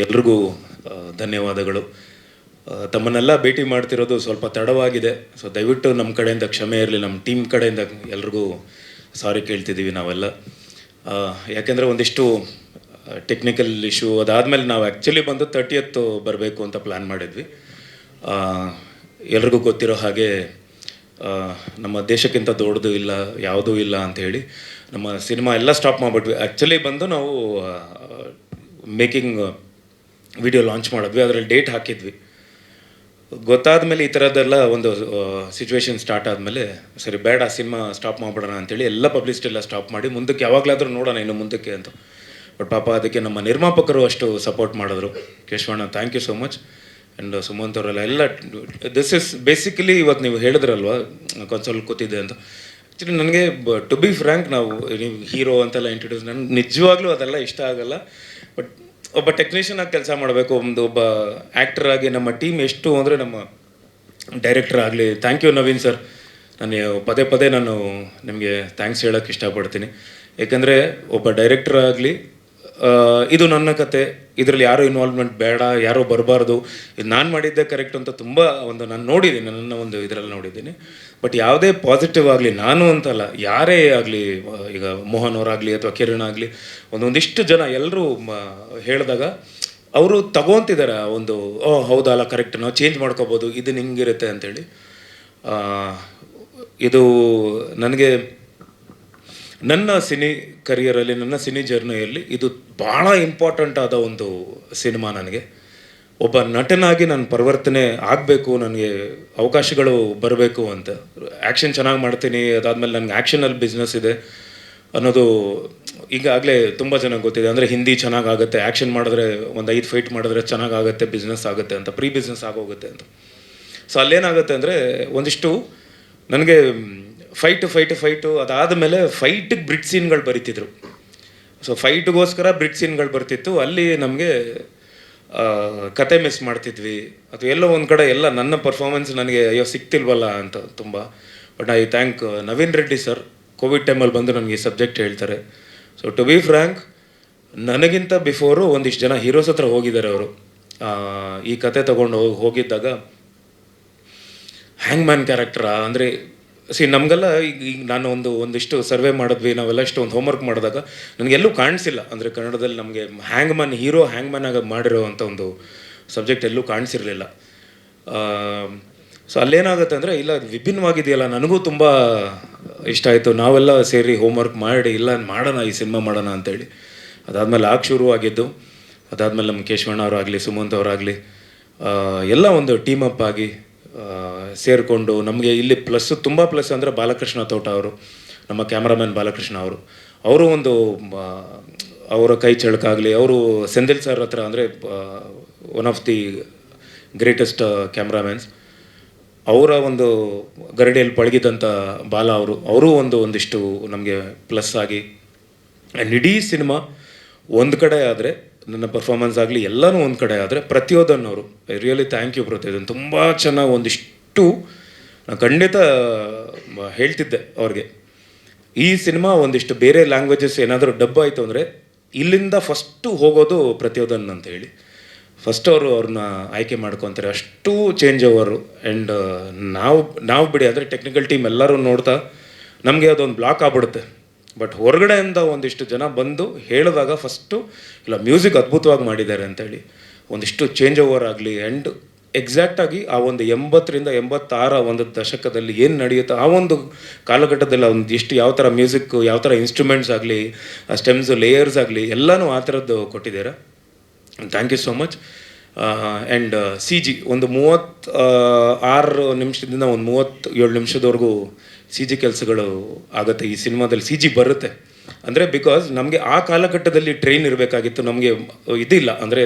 ಎಲ್ರಿಗೂ ಧನ್ಯವಾದಗಳು. ತಮ್ಮನ್ನೆಲ್ಲ ಭೇಟಿ ಮಾಡ್ತಿರೋದು ಸ್ವಲ್ಪ ತಡವಾಗಿದೆ. ಸೊ ದಯವಿಟ್ಟು ನಮ್ಮ ಕಡೆಯಿಂದ ಕ್ಷಮೆ ಇರಲಿ. ನಮ್ಮ ಟೀಮ್ ಕಡೆಯಿಂದ ಎಲ್ರಿಗೂ ಸಾರಿ ಕೇಳ್ತಿದ್ದೀವಿ ನಾವೆಲ್ಲ. ಯಾಕೆಂದರೆ ಒಂದಿಷ್ಟು ಟೆಕ್ನಿಕಲ್ ಇಶ್ಯೂ ಅದಾದಮೇಲೆ ನಾವು ಆ್ಯಕ್ಚುಲಿ ಬಂದು 30th ಬರಬೇಕು ಅಂತ ಪ್ಲ್ಯಾನ್ ಮಾಡಿದ್ವಿ. ಎಲ್ರಿಗೂ ಗೊತ್ತಿರೋ ಹಾಗೆ ನಮ್ಮ ದೇಶಕ್ಕಿಂತ ದೊಡ್ಡದು ಇಲ್ಲ, ಯಾವುದೂ ಇಲ್ಲ ಅಂಥೇಳಿ ನಮ್ಮ ಸಿನಿಮಾ ಎಲ್ಲ ಸ್ಟಾಪ್ ಮಾಡಿಬಿಟ್ವಿ. ಆ್ಯಕ್ಚುಲಿ ಬಂದು ನಾವು ಮೇಕಿಂಗ್ ವಿಡಿಯೋ ಲಾಂಚ್ ಮಾಡಿದ್ವಿ, ಅದರಲ್ಲಿ ಡೇಟ್ ಹಾಕಿದ್ವಿ. ಗೊತ್ತಾದ ಮೇಲೆ ಈ ಥರದ್ದೆಲ್ಲ ಒಂದು ಸಿಚುವೇಶನ್ ಸ್ಟಾರ್ಟ್ ಆದಮೇಲೆ ಸರಿ ಬೇಡ ಸಿನಿಮಾ ಸ್ಟಾಪ್ ಮಾಡಿಬಿಡೋಣ ಅಂಥೇಳಿ ಎಲ್ಲ ಪಬ್ಲಿಸಿಟಿ ಎಲ್ಲ ಸ್ಟಾಪ್ ಮಾಡಿ ಮುಂದಕ್ಕೆ ಯಾವಾಗಲಾದರೂ ನೋಡೋಣ ಇನ್ನು ಮುಂದಕ್ಕೆ ಅಂತ. ಬಟ್ ಪಾಪ ಅದಕ್ಕೆ ನಮ್ಮ ನಿರ್ಮಾಪಕರು ಅಷ್ಟು ಸಪೋರ್ಟ್ ಮಾಡಿದ್ರು. ಕೇಶವಣ್ಣ, thank you so much. And Sumanth ಅವರೆಲ್ಲ ಎಲ್ಲ ದಿಸ್ ಇಸ್ ಬೇಸಿಕಲಿ ಇವತ್ತು ನೀವು ಹೇಳಿದ್ರಲ್ವ ಕನ್ಸೋಲ್ ಕೂತಿದ್ದೆ ಅಂತ. ಆ್ಯಕ್ಚುಲಿ ನನಗೆ ಟು ಬಿ ಫ್ರ್ಯಾಂಕ್, ನಾವು ನೀವು ಹೀರೋ ಅಂತೆಲ್ಲ ಇಂಟ್ರೊಡ್ಯೂಸ್, ನನಗೆ ನಿಜವಾಗ್ಲೂ ಅದೆಲ್ಲ ಇಷ್ಟ ಆಗಲ್ಲ. ಬಟ್ ಒಬ್ಬ ಟೆಕ್ನಿಷಿಯನ್ ಆಗಿ ಕೆಲಸ ಮಾಡಬೇಕು, ಒಬ್ಬ ಆ್ಯಕ್ಟರ್ ಆಗಿ ನಮ್ಮ ಟೀಮ್ ಎಷ್ಟು ಅಂದರೆ ನಮ್ಮ ಡೈರೆಕ್ಟರ್ ಆಗಲಿ, ಥ್ಯಾಂಕ್ ಯು ನವೀನ್ ಸರ್. ನಾನು ಪದೇ ಪದೇ ನಾನು ನಿಮಗೆ ಥ್ಯಾಂಕ್ಸ್ ಹೇಳೋಕ್ಕೆ ಇಷ್ಟಪಡ್ತೀನಿ. ಏಕೆಂದರೆ ಒಬ್ಬ ಡೈರೆಕ್ಟರ್ ಆಗಲಿ, ಇದು ನನ್ನ ಕತೆ, ಇದರಲ್ಲಿ ಯಾರೂ ಇನ್ವಾಲ್ವ್ಮೆಂಟ್ ಬೇಡ, ಯಾರೂ ಬರಬಾರ್ದು, ಇದು ನಾನು ಮಾಡಿದ್ದೆ ಕರೆಕ್ಟ್ ಅಂತ ತುಂಬ ಒಂದು ನಾನು ನೋಡಿದ್ದೀನಿ, ನನ್ನ ಒಂದು ಇದರಲ್ಲಿ ನೋಡಿದ್ದೀನಿ. ಬಟ್ ಯಾವುದೇ ಪಾಸಿಟಿವ್ ಆಗಲಿ, ನಾನು ಅಂತಲ್ಲ, ಯಾರೇ ಆಗಲಿ, ಈಗ ಮೋಹನ್ ಅವರಾಗಲಿ ಅಥವಾ ಕಿರಣ್ ಆಗಲಿ, ಒಂದೊಂದಿಷ್ಟು ಜನ ಎಲ್ಲರೂ ಹೇಳಿದಾಗ ಅವರು ತಗೊತಿದ್ದಾರೆ ಒಂದು ಹೌದಲ್ಲ ಕರೆಕ್ಟ್, ನಾವು ಚೇಂಜ್ ಮಾಡ್ಕೋಬೋದು, ಇದು ಹಿಂಗಿರುತ್ತೆ ಅಂಥೇಳಿ. ಇದು ನನಗೆ ನನ್ನ ಸಿನಿ ಕರಿಯರಲ್ಲಿ, ನನ್ನ ಸಿನಿ ಜರ್ನಿಯಲ್ಲಿ ಇದು ಭಾಳ ಇಂಪಾರ್ಟೆಂಟ್ ಆದ ಒಂದು ಸಿನಿಮಾ. ನನಗೆ ಒಬ್ಬ ನಟನಾಗಿ ನಾನು ಪರಿವರ್ತನೆ ಆಗಬೇಕು, ನನಗೆ ಅವಕಾಶಗಳು ಬರಬೇಕು ಅಂತ. ಆ್ಯಕ್ಷನ್ ಚೆನ್ನಾಗಿ ಮಾಡ್ತೀನಿ, ಅದಾದಮೇಲೆ ನನಗೆ ಆ್ಯಕ್ಷನಲ್ಲಿ ಬಿಸ್ನೆಸ್ ಇದೆ ಅನ್ನೋದು ಈಗಾಗಲೇ ತುಂಬ ಚೆನ್ನಾಗಿ ಗೊತ್ತಿದೆ. ಅಂದರೆ ಹಿಂದಿ ಚೆನ್ನಾಗಾಗುತ್ತೆ, ಆ್ಯಕ್ಷನ್ ಮಾಡಿದ್ರೆ ಒಂದು 5 ಫೈಟ್ ಮಾಡಿದ್ರೆ ಚೆನ್ನಾಗಾಗುತ್ತೆ, ಬಿಸ್ನೆಸ್ ಆಗುತ್ತೆ ಅಂತ, ಪ್ರೀ ಬಿಸ್ನೆಸ್ ಆಗೋಗುತ್ತೆ ಅಂತ. ಸೊ ಅಲ್ಲೇನಾಗುತ್ತೆ ಅಂದರೆ ಒಂದಿಷ್ಟು ನನಗೆ ಫೈಟು ಅದಾದಮೇಲೆ ಫೈಟಿಗೆ ಬ್ರಿಡ್ ಸೀನ್ಗಳು ಬರೀತಿದ್ರು. ಸೊ ಫೈಟ್ಗೋಸ್ಕರ ಬ್ರಿಡ್ ಸೀನ್ಗಳು ಬರ್ತಿತ್ತು. ಅಲ್ಲಿ ನಮಗೆ ಕತೆ ಮಿಸ್ ಮಾಡ್ತಿದ್ವಿ, ಅಥವಾ ಎಲ್ಲೋ ಒಂದು ಕಡೆ ಎಲ್ಲ ನನ್ನ ಪರ್ಫಾರ್ಮೆನ್ಸ್ ನನಗೆ ಅಯ್ಯೋ ಸಿಗ್ತಿಲ್ವಲ್ಲ ಅಂತ ತುಂಬ. But I thank Naveen Reddy sir, Covid ಟೈಮಲ್ಲಿ ಬಂದು ನನಗೆ ಈ ಸಬ್ಜೆಕ್ಟ್ ಹೇಳ್ತಾರೆ. ಸೊ ಟು ಬಿ ಫ್ರ್ಯಾಂಕ್, ನನಗಿಂತ ಬಿಫೋರು ಒಂದಿಷ್ಟು ಜನ ಹೀರೋಸ್ ಹತ್ರ ಹೋಗಿದ್ದಾರೆ ಅವರು. ಈ ಕತೆ ತೊಗೊಂಡು ಹೋಗಿದ್ದಾಗ ಹ್ಯಾಂಗ್ ಮ್ಯಾನ್ ಕ್ಯಾರೆಕ್ಟರಾ ಅಂದರೆ ನಮಗೆಲ್ಲ ಈಗ ನಾನು ಒಂದಿಷ್ಟು ಸರ್ವೆ ಮಾಡಿದ್ವಿ, ನಾವೆಲ್ಲ ಇಷ್ಟು ಒಂದು ಹೋಮ್ವರ್ಕ್ ಮಾಡಿದಾಗ ನನಗೆಲ್ಲೂ ಕಾಣಿಸಿಲ್ಲ. ಅಂದರೆ ಕನ್ನಡದಲ್ಲಿ ನಮಗೆ ಹ್ಯಾಂಗ್ ಮ್ಯಾನ್ ಆಗಿ ಮಾಡಿರೋ ಅಂಥ ಒಂದು ಸಬ್ಜೆಕ್ಟ್ ಎಲ್ಲೂ ಕಾಣಿಸಿರಲಿಲ್ಲ. ಸೊ ಅಲ್ಲೇನಾಗುತ್ತೆ ಅಂದರೆ ಇಲ್ಲ ವಿಭಿನ್ನವಾಗಿದೆಯಲ್ಲ, ನನಗೂ ತುಂಬ ಇಷ್ಟ ಆಯಿತು. ನಾವೆಲ್ಲ ಸೇರಿ ಹೋಮ್ವರ್ಕ್ ಮಾಡಿ ಇಲ್ಲ ಮಾಡೋಣ, ಈ ಸಿನಿಮಾ ಮಾಡೋಣ ಅಂತೇಳಿ. ಅದಾದಮೇಲೆ ಶುರು ಆಗಿದ್ದು. ಅದಾದಮೇಲೆ ನಮ್ಮ ಕೇಶವಣ್ಣ ಅವರಾಗಲಿ, ಸುಮಂತ್ ಅವರಾಗಲಿ ಎಲ್ಲ ಒಂದು ಟೀಮ್ ಅಪ್ ಆಗಿ ಸೇರಿಕೊಂಡು ನಮಗೆ ಇಲ್ಲಿ ತುಂಬ ಪ್ಲಸ್ ಅಂದರೆ ಬಾಲಕೃಷ್ಣ ತೋಟ ಅವರು, ನಮ್ಮ ಕ್ಯಾಮ್ರಾಮನ್ ಬಾಲಕೃಷ್ಣ ಅವರು ಒಂದು ಅವರ ಕೈ ಚಳಕಾಗಲಿ, ಅವರು ಸೆಂದಿಲ್ ಸರ್ ಹತ್ರ ಅಂದರೆ ಒನ್ ಆಫ್ ದಿ ಗ್ರೇಟೆಸ್ಟ್ ಕ್ಯಾಮ್ರಾಮನ್ಸ್, ಅವರ ಒಂದು ಗರಡಿಯಲ್ಲಿ ಪಳಗಿದಂಥ ಬಾಲ ಅವರು ಒಂದಿಷ್ಟು ನಮಗೆ ಪ್ಲಸ್ ಆಗಿ. ಆ್ಯಂಡ್ ಇಡೀ ಸಿನಿಮಾ ಒಂದು ಕಡೆ ಆದರೆ, ನನ್ನ ಪರ್ಫಾರ್ಮೆನ್ಸ್ ಆಗಲಿ ಎಲ್ಲನೂ ಒಂದು ಕಡೆ ಆದರೆ, ಪ್ರತಿಯೊಂದನ್ನು ಅವರು ಐ ರಿಯಲಿ ಥ್ಯಾಂಕ್ ಯು ಪ್ರತಿಯೊಂದು. ತುಂಬ ಚೆನ್ನಾಗಿ ಒಂದಿಷ್ಟು ನಾನು ಖಂಡಿತ ಹೇಳ್ತಿದ್ದೆ ಅವ್ರಿಗೆ, ಈ ಸಿನಿಮಾ ಒಂದಿಷ್ಟು ಬೇರೆ ಲ್ಯಾಂಗ್ವೇಜಸ್ ಏನಾದರೂ ಡಬ್ ಆಯಿತು ಅಂದರೆ ಇಲ್ಲಿಂದ ಫಸ್ಟು ಹೋಗೋದು ಪ್ರತಿಯೊಂದನ್ನು ಅಂತ ಹೇಳಿ ಫಸ್ಟ್ ಅವ್ರನ್ನ ಆಯ್ಕೆ ಮಾಡ್ಕೊತಾರೆ. ಅಷ್ಟು ಚೇಂಜ್ ಓವರು. ಆ್ಯಂಡ್ ನಾವು ಬಿಡಿ ಅಂದರೆ ಟೆಕ್ನಿಕಲ್ ಟೀಮ್ ಎಲ್ಲರೂ ನೋಡ್ತಾ ನಮಗೆ ಅದೊಂದು ಬ್ಲಾಕ್ ಆಗ್ಬಿಡುತ್ತೆ. ಬಟ್ ಹೊರಗಡೆಯಿಂದ ಒಂದಿಷ್ಟು ಜನ ಬಂದು ಹೇಳಿದಾಗ ಫಸ್ಟು ಇಲ್ಲ ಮ್ಯೂಸಿಕ್ ಅದ್ಭುತವಾಗಿ ಮಾಡಿದ್ದಾರೆ ಅಂತೇಳಿ ಒಂದಿಷ್ಟು ಚೇಂಜ್ ಓವರ್ ಆಗಲಿ. ಆ್ಯಂಡ್ ಎಕ್ಸಾಕ್ಟಾಗಿ ಆ ಒಂದು 80ರಿಂದ 86 ಒಂದು ದಶಕದಲ್ಲಿ ಏನು ನಡೆಯುತ್ತೋ ಆ ಒಂದು ಕಾಲಘಟ್ಟದಲ್ಲಿ ಒಂದಿಷ್ಟು ಯಾವ ಥರ ಮ್ಯೂಸಿಕ್, ಯಾವ ಥರ ಇನ್ಸ್ಟ್ರೂಮೆಂಟ್ಸ್ ಆಗಲಿ, ಆ ಸ್ಟೆಮ್ಸು, ಲೇಯರ್ಸ್ ಆಗಲಿ ಎಲ್ಲನೂ ಆ ಥರದ್ದು ಕೊಟ್ಟಿದ್ದಾರೆ. Thank you so much. And CG ಒಂದು 36 ನಿಮಿಷದಿಂದ ಒಂದು 37 ನಿಮಿಷದವರೆಗೂ CG ಕೆಲಸಗಳು ಆಗುತ್ತೆ ಈ ಸಿನಿಮಾದಲ್ಲಿ. CG ಬರುತ್ತೆ ಅಂದರೆ ಬಿಕಾಸ್ ನಮಗೆ ಆ ಕಾಲಘಟ್ಟದಲ್ಲಿ ಟ್ರೈನ್ ಇರಬೇಕಾಗಿತ್ತು. ನಮಗೆ ಇದಿಲ್ಲ ಅಂದರೆ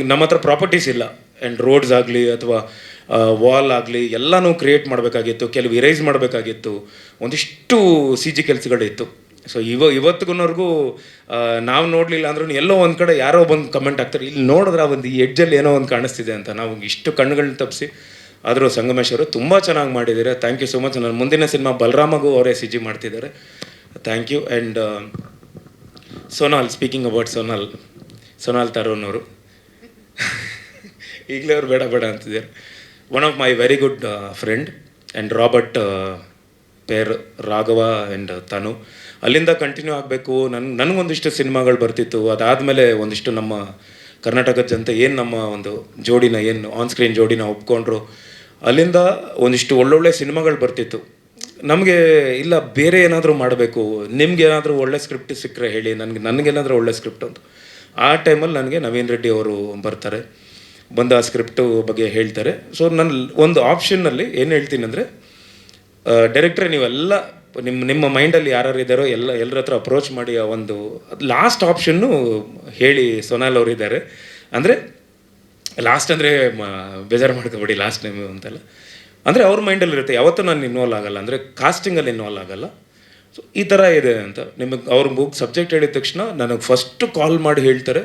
ನಮ್ಮ ಹತ್ರ ಪ್ರಾಪರ್ಟೀಸ್ ಇಲ್ಲ. ಆ್ಯಂಡ್ ರೋಡ್ಸ್ ಆಗಲಿ ಅಥವಾ ವಾಲ್ ಆಗಲಿ ಎಲ್ಲನೂ ಕ್ರಿಯೇಟ್ ಮಾಡಬೇಕಾಗಿತ್ತು, ಕೆಲವು ಇರೈಸ್ ಮಾಡಬೇಕಾಗಿತ್ತು, ಒಂದಿಷ್ಟು CG ಕೆಲಸಗಳಿತ್ತು. ಸೊ ಇವತ್ತಿಗೂ ನಾವು ನೋಡಲಿಲ್ಲ ಅಂದ್ರೂ ಎಲ್ಲೋ ಒಂದು ಕಡೆ ಯಾರೋ ಬಂದು ಕಮೆಂಟ್ ಆಗ್ತಾರೆ, ಇಲ್ಲಿ ನೋಡಿದ್ರೆ ಒಂದು ಈ ಎಡ್ಜಲ್ಲಿ ಏನೋ ಒಂದು ಕಾಣಿಸ್ತಿದೆ ಅಂತ. ನಾವು ಇಷ್ಟು ಕಣ್ಣುಗಳನ್ನ ತಪ್ಪಿಸಿ ಆದರೂ ಸಂಗಮೇಶ್ ಅವರು ತುಂಬ ಚೆನ್ನಾಗಿ ಮಾಡಿದ್ದಾರೆ. Thank you so much. ನನ್ನ ಮುಂದಿನ ಸಿನಿಮಾ ಬಲರಾಮಗೂ ಅವರೇ CG ಮಾಡ್ತಿದ್ದಾರೆ. Thank you. And Sonal, speaking about Sonal, Sonal Tarun ಅವರು. ಈಗಲೇ ಅವ್ರು ಬೇಡ ಬೇಡ ಅಂತಿದ್ದಾರೆ. One of my very good friend and Robert pair, Raghava and Tanu. ಅಲ್ಲಿಂದ ಕಂಟಿನ್ಯೂ ಆಗಬೇಕು. ನನಗೊಂದಿಷ್ಟು ಸಿನಿಮಾಗಳು ಬರ್ತಿತ್ತು. ಅದಾದಮೇಲೆ ಒಂದಿಷ್ಟು ನಮ್ಮ ಕರ್ನಾಟಕದ ಜನತೆ ಏನು ನಮ್ಮ ಒಂದು ಜೋಡಿನ ಏನು ಆನ್ ಸ್ಕ್ರೀನ್ ಜೋಡಿನ ಒಪ್ಕೊಂಡ್ರು. ಅಲ್ಲಿಂದ ಒಂದಿಷ್ಟು ಒಳ್ಳೊಳ್ಳೆ ಸಿನಿಮಾಗಳು ಬರ್ತಿತ್ತು. ನಮಗೆ ಇಲ್ಲ ಬೇರೆ ಏನಾದರೂ ಮಾಡಬೇಕು, ನಿಮ್ಗೆ ಏನಾದರೂ ಒಳ್ಳೆ ಸ್ಕ್ರಿಪ್ಟ್ ಸಿಕ್ಕರೆ ಹೇಳಿ, ನನಗೇನಾದರೂ ಒಳ್ಳೆ ಸ್ಕ್ರಿಪ್ಟ್ ಅಂತ. ಆ ಟೈಮಲ್ಲಿ ನನಗೆ ನವೀನ್ ರೆಡ್ಡಿ ಅವರು ಬರ್ತಾರೆ, ಬಂದು ಆ ಸ್ಕ್ರಿಪ್ಟು ಬಗ್ಗೆ ಹೇಳ್ತಾರೆ. ಸೊ ನನ್ನ ಒಂದು ಆಪ್ಷನ್ನಲ್ಲಿ ಏನು ಹೇಳ್ತೀನಿ ಅಂದರೆ, ಡೈರೆಕ್ಟ್ರೆ ನೀವೆಲ್ಲ ನಿಮ್ಮ ಮೈಂಡಲ್ಲಿ ಯಾರು ಇದ್ದಾರೋ ಎಲ್ಲರ ಹತ್ರ ಅಪ್ರೋಚ್ ಮಾಡಿ ಆ ಒಂದು ಲಾಸ್ಟ್ ಆಪ್ಷನ್ನು ಹೇಳಿ. ಸೊನಾಲ್ ಅವರಿದ್ದಾರೆ ಅಂದರೆ ಲಾಸ್ಟ್ ಅಂದರೆ ಬೇಜಾರು ಮಾಡ್ಕೊಬೇಡಿ, ಲಾಸ್ಟ್ ಟೈಮ್ ಅಂತೆಲ್ಲ ಅಂದರೆ ಅವ್ರ ಮೈಂಡಲ್ಲಿ ಇರುತ್ತೆ. ಯಾವತ್ತೂ ನಾನು ಇನ್ವಾಲ್ವ್ ಆಗಲ್ಲ, ಅಂದರೆ ಕಾಸ್ಟಿಂಗಲ್ಲಿ ಇನ್ವಾಲ್ವ್ ಆಗಲ್ಲ. ಸೊ ಈ ಥರ ಇದೆ ಅಂತ ನಿಮಗೆ ಅವ್ರ ಬುಕ್ ಸಬ್ಜೆಕ್ಟ್ ಹೇಳಿದ ತಕ್ಷಣ ನನಗೆ ಫಸ್ಟು ಕಾಲ್ ಮಾಡಿ ಹೇಳ್ತಾರೆ,